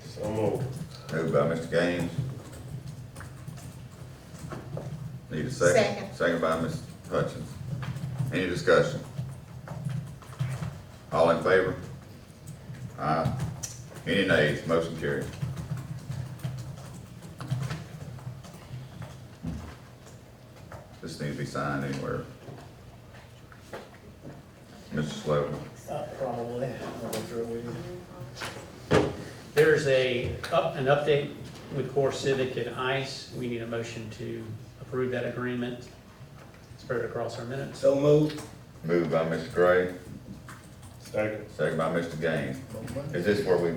So moved. Moved by Mr. Gaines. Need a second? Second. Second by Ms. Hutchins. Any discussion? All in favor? Aye. Any nays? Motion carried. This needs to be signed anywhere. Mr. Slocum. Probably, I'll go through it with you. There's an update with Core Civic and ICE. We need a motion to approve that agreement, spread it across our minutes. So moved. Moved by Mr. Gray, Second. second by Mr. Gaines. Is this where we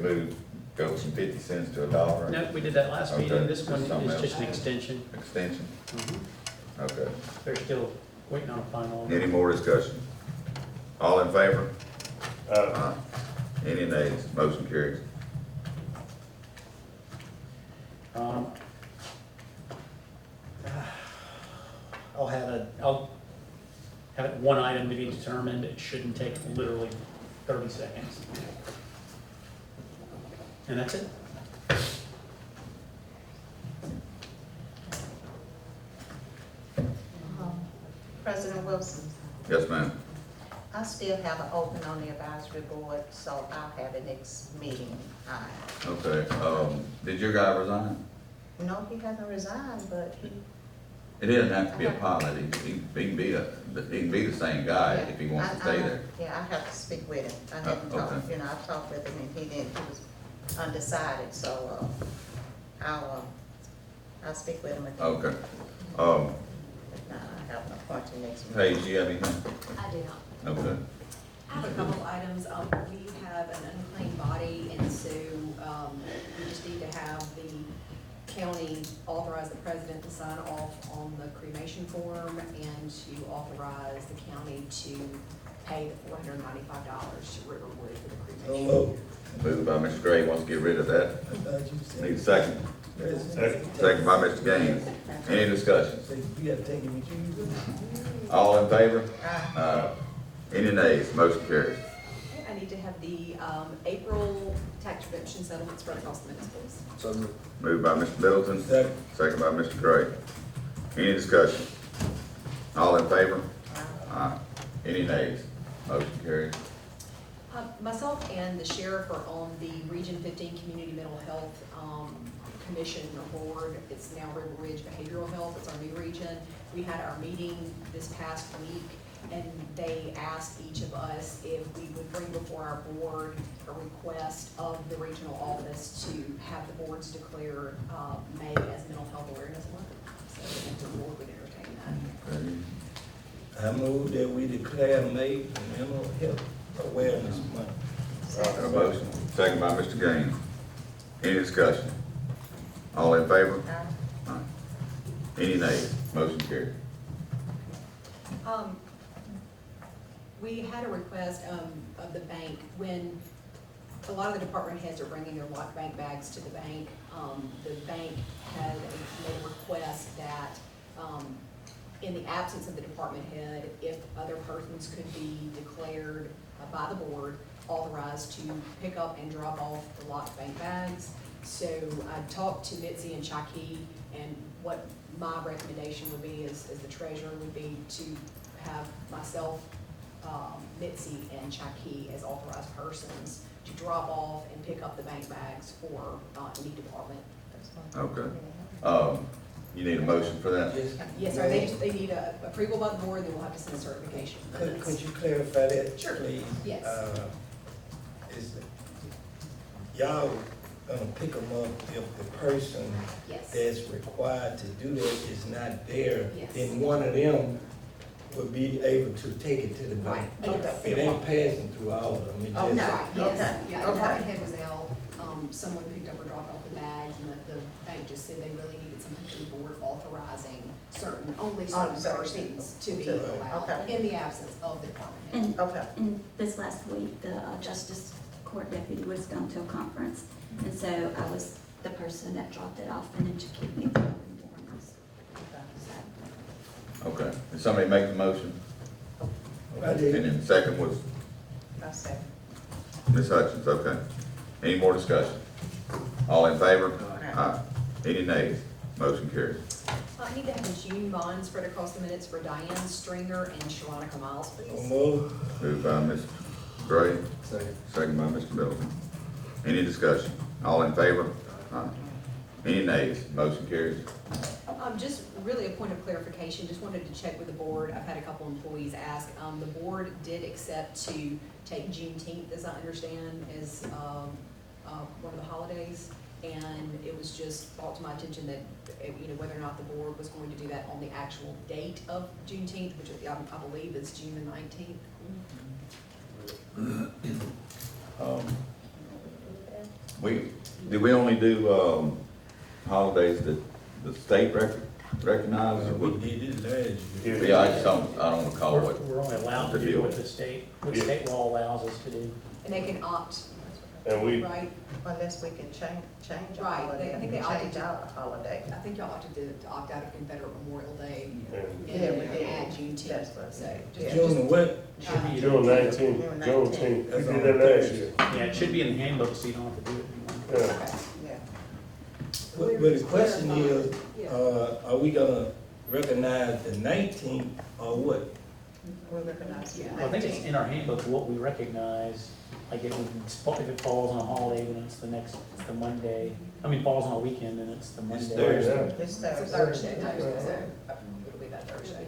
go from 50 cents to $1? No, we did that last Okay. meeting. This one Something is else. just an extension. Extension? Mhm. Okay. They're still waiting on a final. Any more discussion? All in favor? Uh, Any nays? Motion carries. I'll have it one item to be determined. It shouldn't take literally 30 seconds. And that's it. President Wilson, Yes, ma'am. I still have an open on the advisory board, so I'll have it next meeting. Okay, did your guy resign? No, he hasn't resigned, but he. It doesn't have to be a pilot. He can be the same guy if he wants to stay there. Yeah, I have to speak with him. I haven't okay. talked, I talked with him and he was undecided, so, I'll speak with him again. Okay. If not, I have an appointment next week. Paige, you have anything? I do not. Okay. I have a couple of items. We have an unclaimed body, and so we just need to have the county authorize the president to sign off on the cremation form and to authorize the county to pay the $495 to Riverwood for the So cremation. moved. Moved by Mr. Gray, wants to get rid of that. I thought you said. Need a second. Second by Mr. Gaines. Any discussion? Say, you gotta take it with you. All in favor? Any nays? Motion carries. Okay, I need to have the April tax redemption settlement spread across the minutes, please. So moved. Moved by Mr. Middleton, Second. second by Mr. Gray. Any discussion? All in favor? Any nays? Motion carries. Myself and the sheriff are on the Region 15 Community Mental Health Commission or Board. It's now River Ridge Behavioral Health. It's our new region. We had our meeting this past week, and they asked each of us if we would bring before our board a request of the regional office to have the boards declare May as Mental Health Awareness Month. So if the board would entertain that. Okay. I move that we declare May Mental Health Awareness Month. Got a motion, second by Mr. Gaines. Any discussion? All in favor? Aye. Any nays? Motion carries. We had a request of the bank when a lot of the department heads are bringing their locked bank bags to the bank. The bank had made a request that in the absence of the department head, if other persons could be declared by the board authorized to pick up and drop off the locked bank bags. So I talked to Mitzi and Chaki, and what my recommendation would be as the treasurer would be to have myself, Mitzi, and Chaki as authorized persons to drop off and pick up the bank bags for any department. Okay. You need a motion for that? Yes, sir, they need a approval by the board, then we'll have to send a certification. Could you clarify that, Sure. please? Yes. Is y'all gonna pick them up if the person Yes. that's required to do that is not there? Yes. Then one of them would be able to take it to the bank? Right. It ain't passing through all of them, it just. Right, yes, yeah, the Okay. department head was out, someone picked up or dropped off the bags, and the bank just said they really needed something from the board authorizing only certain certain persons to be To- allowed okay. in the absence of the department head. And, Okay. and this last week, the Justice Court deputy was gone to a conference, and so I was the person that dropped it off, and then to keep me from doing this. So, Okay. Did somebody make the motion? I did. And then the second was I say. Ms. Hutchins, okay. Any more discussion? All in favor? Aye. Any nays? Motion carries. I need to have the June bonds spread across the minutes for Diane Stringer and Sharonica Miles, So please. move. Moved by Ms. Gray, Second. second by Mr. Middleton. Any All in favor? Aye. Any nays? Motion carries. Just really a point of clarification, just wanted to check with the board. I've had a couple employees ask. The board did accept to take Juneteenth, as I understand, as one of the holidays. And it was just brought to my attention that, whether or not the board was going to do that on the actual date of Juneteenth, which I believe is June the 19th. Did we only do, holidays that the state recognizes? or We what? did it last year. Yeah, I don't recall what. We're only allowed to the do deal what is. the state law allows us to do. And they can opt, And we, right? Unless we can change our Right, holiday. I think they opted Change to- our holiday. I think y'all opted to opt out of Confederate Memorial Day and Yeah, we and did. add Juneteenth. That's what- So just- yeah. June the what? Should be, June 19th, Juneteenth, we did that last year. yeah, it should be in the handbook, so you don't have to do it anymore. Yeah. Okay. Yeah. But the question is, are we gonna recognize the 19th or what? We recognize you. Well, I think it's in our handbook what we recognize, like if it falls on a holiday, then it's the Monday. Falls on a weekend, then it's the Monday. Thursday. It's It's a Thursday. Thursday, so it'll be that Thursday.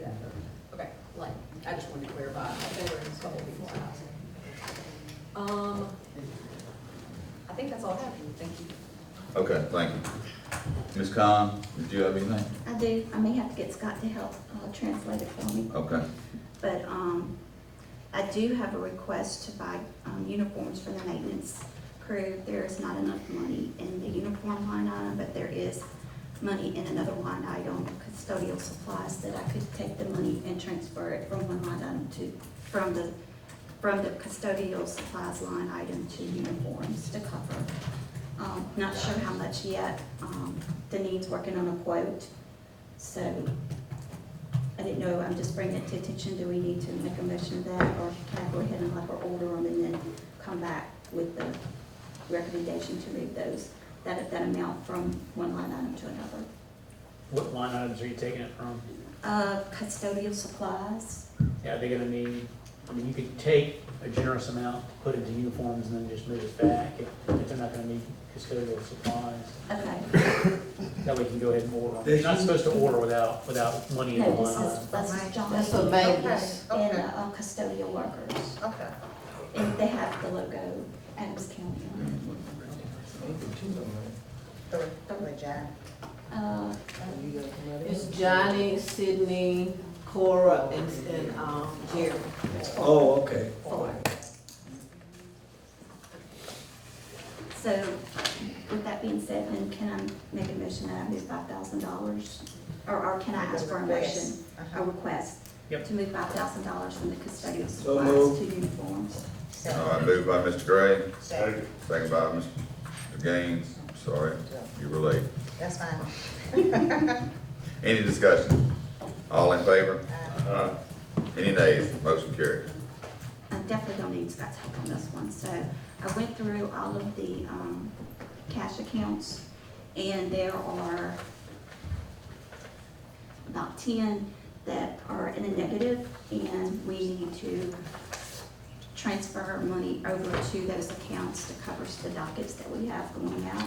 Okay, like, I just wanted to clarify. There were a couple of people asked. I think that's all I have. Thank you. Okay, thank you. Ms. Khan, did you have anything? I do, I may have to get Scott to help translate it for me. Okay. But I do have a request to buy uniforms for the maintenance crew. There is not enough money in the uniform line item, but there is money in another line item, custodial supplies, that I could take the money and transfer it from one line item from the custodial supplies line item to uniforms to cover. Not sure how much yet. Denise's working on a quote, so I didn't know, I'm just bringing it to attention. Do we need to make a motion of that, or can I go ahead and let her order them and then come back with the recommendation to move that amount from one line item to another? What line items are you taking it from? Custodial supplies. Yeah, they're gonna need, I mean, you could take a generous amount, put it to uniforms, and then just move it back if they're not gonna need custodial supplies. Okay. That way you can go ahead and order them. You're not supposed to order without money in the No, line this item. is John That's for maintenance. Okay, and okay. Custodial workers. Okay. And they have the logo Adams County on Three, John. it. It's Johnny, Sydney, Cora, and Jeremy. Oh, okay. Four. So, with that being said, then can I make a motion that I move $5,000? Or can I ask for a motion, a request? Yep. To move $5,000 from the custodial So supplies moved. to uniforms. All right, moved by Mr. Gray, Second. second by Mr. Gaines. Sorry, you were late. That's fine. Any discussion? All in favor? Aye. Any nays? Motion carried. I definitely don't need Scott's help on this one, so I went through all of the, cash accounts, and there are about 10 that are in a negative, and we need to transfer money over to those accounts to cover the dockets that we have going out.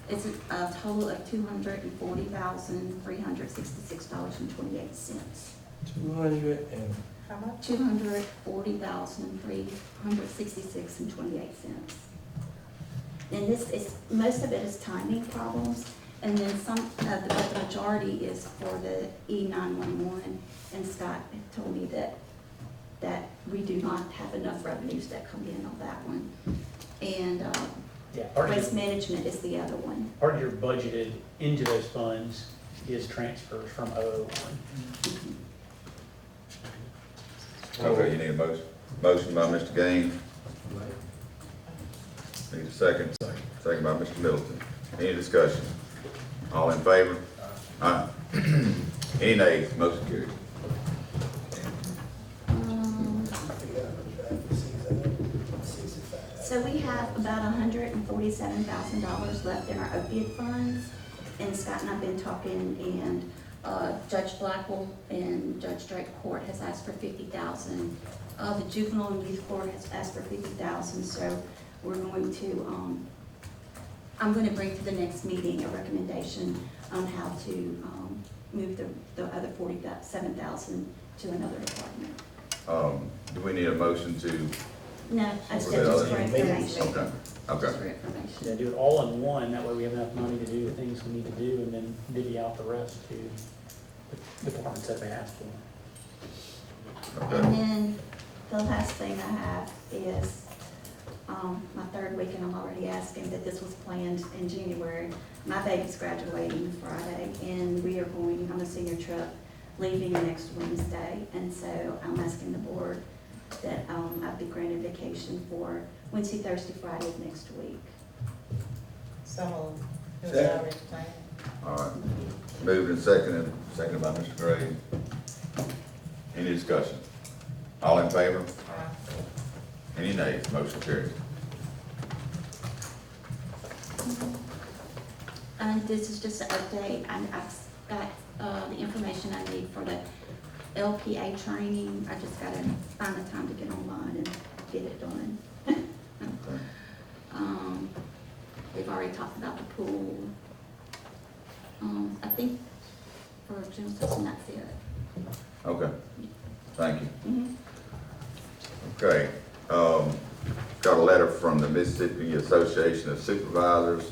It's a total of $240,366.28. 200 and, How much? $240,366.28. And this is, most of it is timing problems, and then but the majority is for the E911. And Scott told me that we do not have enough revenues that come in on that one. And, Yeah, waste management is the other one. part of your budgeted into those funds is transfers from 001. Okay, you need a motion. Motion by Mr. Gaines. Need a second. Second by Mr. Middleton. Any discussion? All in favor? Aye. Any nays? Motion carried. So we have about $147,000 left in our opiate funds, and Scott and I've been talking, and Judge Blackwell and Judge Drake Court has asked for $50,000. The juvenile and youth court has asked for $50,000, so we're going to, I'm going to bring to the next meeting a recommendation on how to move the other $47,000 to another department. Do we need a motion to? No, I For said the just other- for information. Okay, okay. Just for information. Yeah, do it all in one, that way we have enough money to do the things we need to do, and then divvy out the rest to the departments that they ask for. Okay. And then the last thing I have is, my third week, and I'm already asking that this was planned in January. My baby's graduating Friday, and we are going on a senior trip, leaving next Wednesday. And so I'm asking the board that, I'd be granted vacation for Wednesday, Thursday, Friday of next week. So, it was Second. already planned. All right. Moved and seconded by Mr. Gray. Any discussion? All in favor? Any nays? Motion carries. And this is just an update. I've got, the information I need for the LPA training. I just gotta find the time to get online and get it done. Okay. We've already talked about the pool. I think for June session, that's it. Okay. Thank you. Mhm. Okay. Got a letter from the Mississippi Association of Supervisors.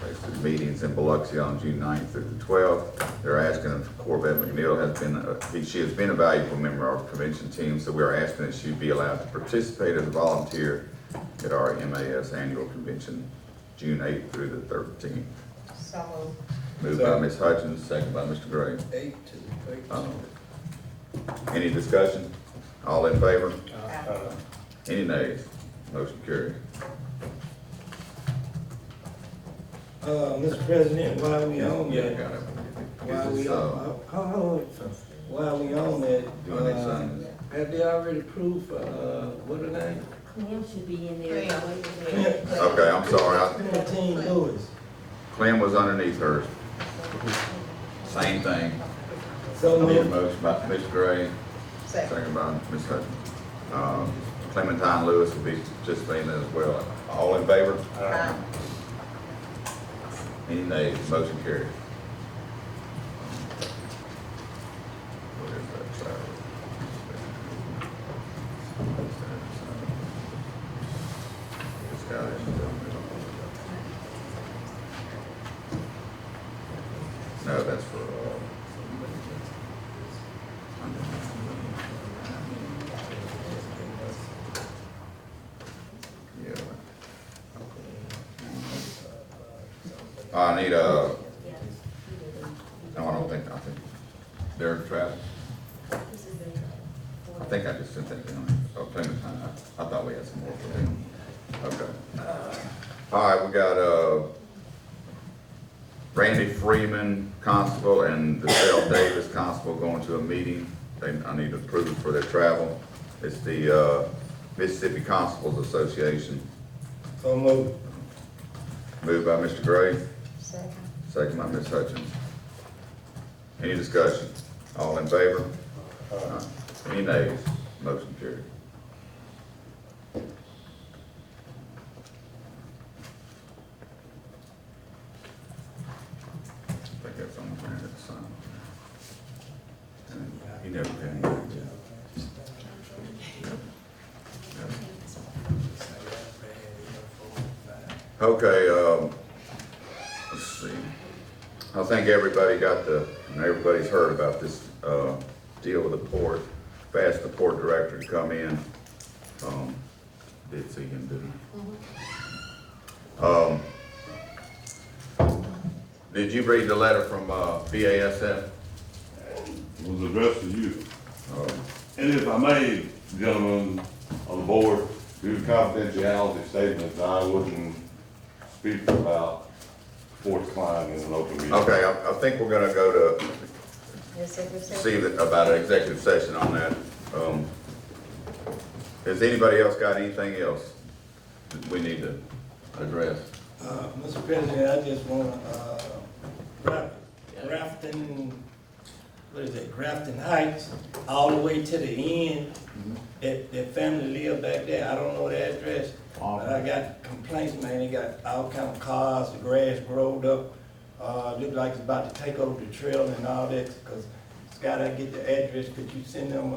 Basically, meetings in Biloxi on June 9th through the 12th. They're asking if Corbett McNeil has been, she has been a valuable member of our convention team, so we are asking that she be allowed to participate as a volunteer at our MAS annual convention, June 8th through the 13th. So moved. Moved by Ms. Hutchins, second by Mr. Gray. 8 to 13. Any discussion? All in favor? Aye. Any nays? Motion carried. Mr. President, while we on Yeah, that, got it. while Is we this, on, while we on that, do I need to sign this? have they already approved, what are they? Clem should be in there. Okay, I'm sorry. Clementine Lewis. Clem was underneath hers. Same thing. So Need a moved. motion by Mr. Gray, Second. second by Ms. Hutchins. Clementine Lewis will be participating as well. All in favor? Aye. Any nays? Motion carried. What is that, Sarah? It's got it. No, that's for, yeah. I need a, no, I think they're trapped. I think I just sent that down. Oh, Clementine, I thought we had some more for them. Okay. All right, we got, Randy Freeman, constable, and Michelle Davis, constable, going to a meeting. I need approval for their travel. It's the, Mississippi Constables Association. So moved. Moved by Mr. Gray, Second. second by Ms. Hutchins. Any discussion? All in favor? Any nays? Motion carried. I think that's on there to sign. And he never came. Okay, let's see. I think everybody and everybody's heard about this, deal with the port. Asked the port director to come in. Did see him, didn't he? Did you read the letter from, BASF? It was addressed to you. And if I may, gentlemen on the board, due to confidentiality statements, I wouldn't speak about fourth client in an open meeting. Okay, I think we're gonna go to see about an executive session on that. Has anybody else got anything else that we need to address? Mr. President, I just want, Grafton, what is it, Grafton Heights, all the way to the end. That family live back there, I don't know the address, but I got complaints, man, they got all kind of cars, the grass growed up. Look like it's about to take over the trail and all that, cause Scott, I get the address, could you send them,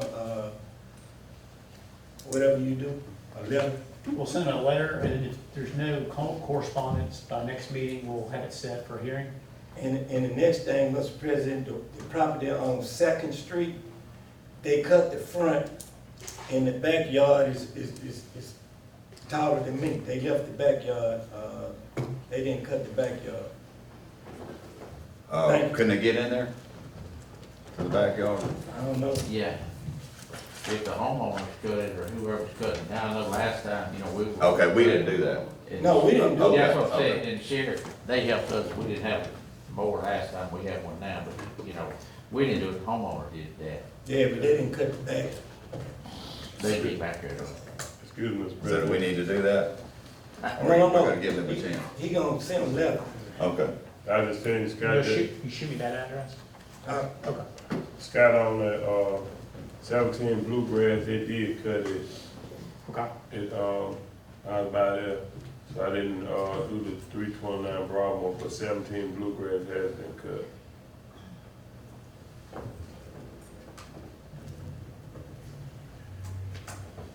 whatever you do, a letter? We'll send a letter, and if there's no correspondence, by next meeting, we'll have it set for hearing. And the next thing, Mr. President, the property on Second Street, they cut the front, and the backyard is taller than me. They left the backyard, they didn't cut the backyard. Couldn't they get in there? To the backyard? I don't know. Yeah. If the homeowners cut it or whoever's cutting down, I know last time, we were. Okay, we didn't do that. No, we didn't do Oh, that. that's what I'm saying, and Sheriff, they helped us, we didn't have a mower last time, we have one now, but, we didn't do it, the homeowner did that. Yeah, but they didn't cut the back. They get back there. Excuse me, Mr. So do President. we need to do that? Or No, we're no, gonna give them a chance? He gonna send a letter. Okay. I just tell you, Scott, You shoot me that address? Okay. Scott on that, 17 Bluegrass, they did cut it. Okay. It, I was by there, so I didn't, do the 329 Bravo, but 17 Bluegrass has been cut.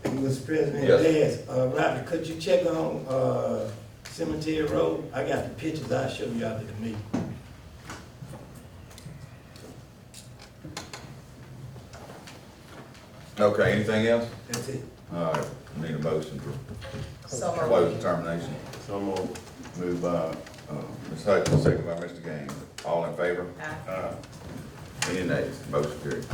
Mr. President, Yes. Robert, could you check on, Cemetery Road? I got the pictures, I'll show you after the meeting. Okay, anything else? That's it. All right, need a motion for So moved. close determination. Some more. Moved by Ms. Hutchins, second by Mr. Gaines. All in favor? Any nays? Motion carried.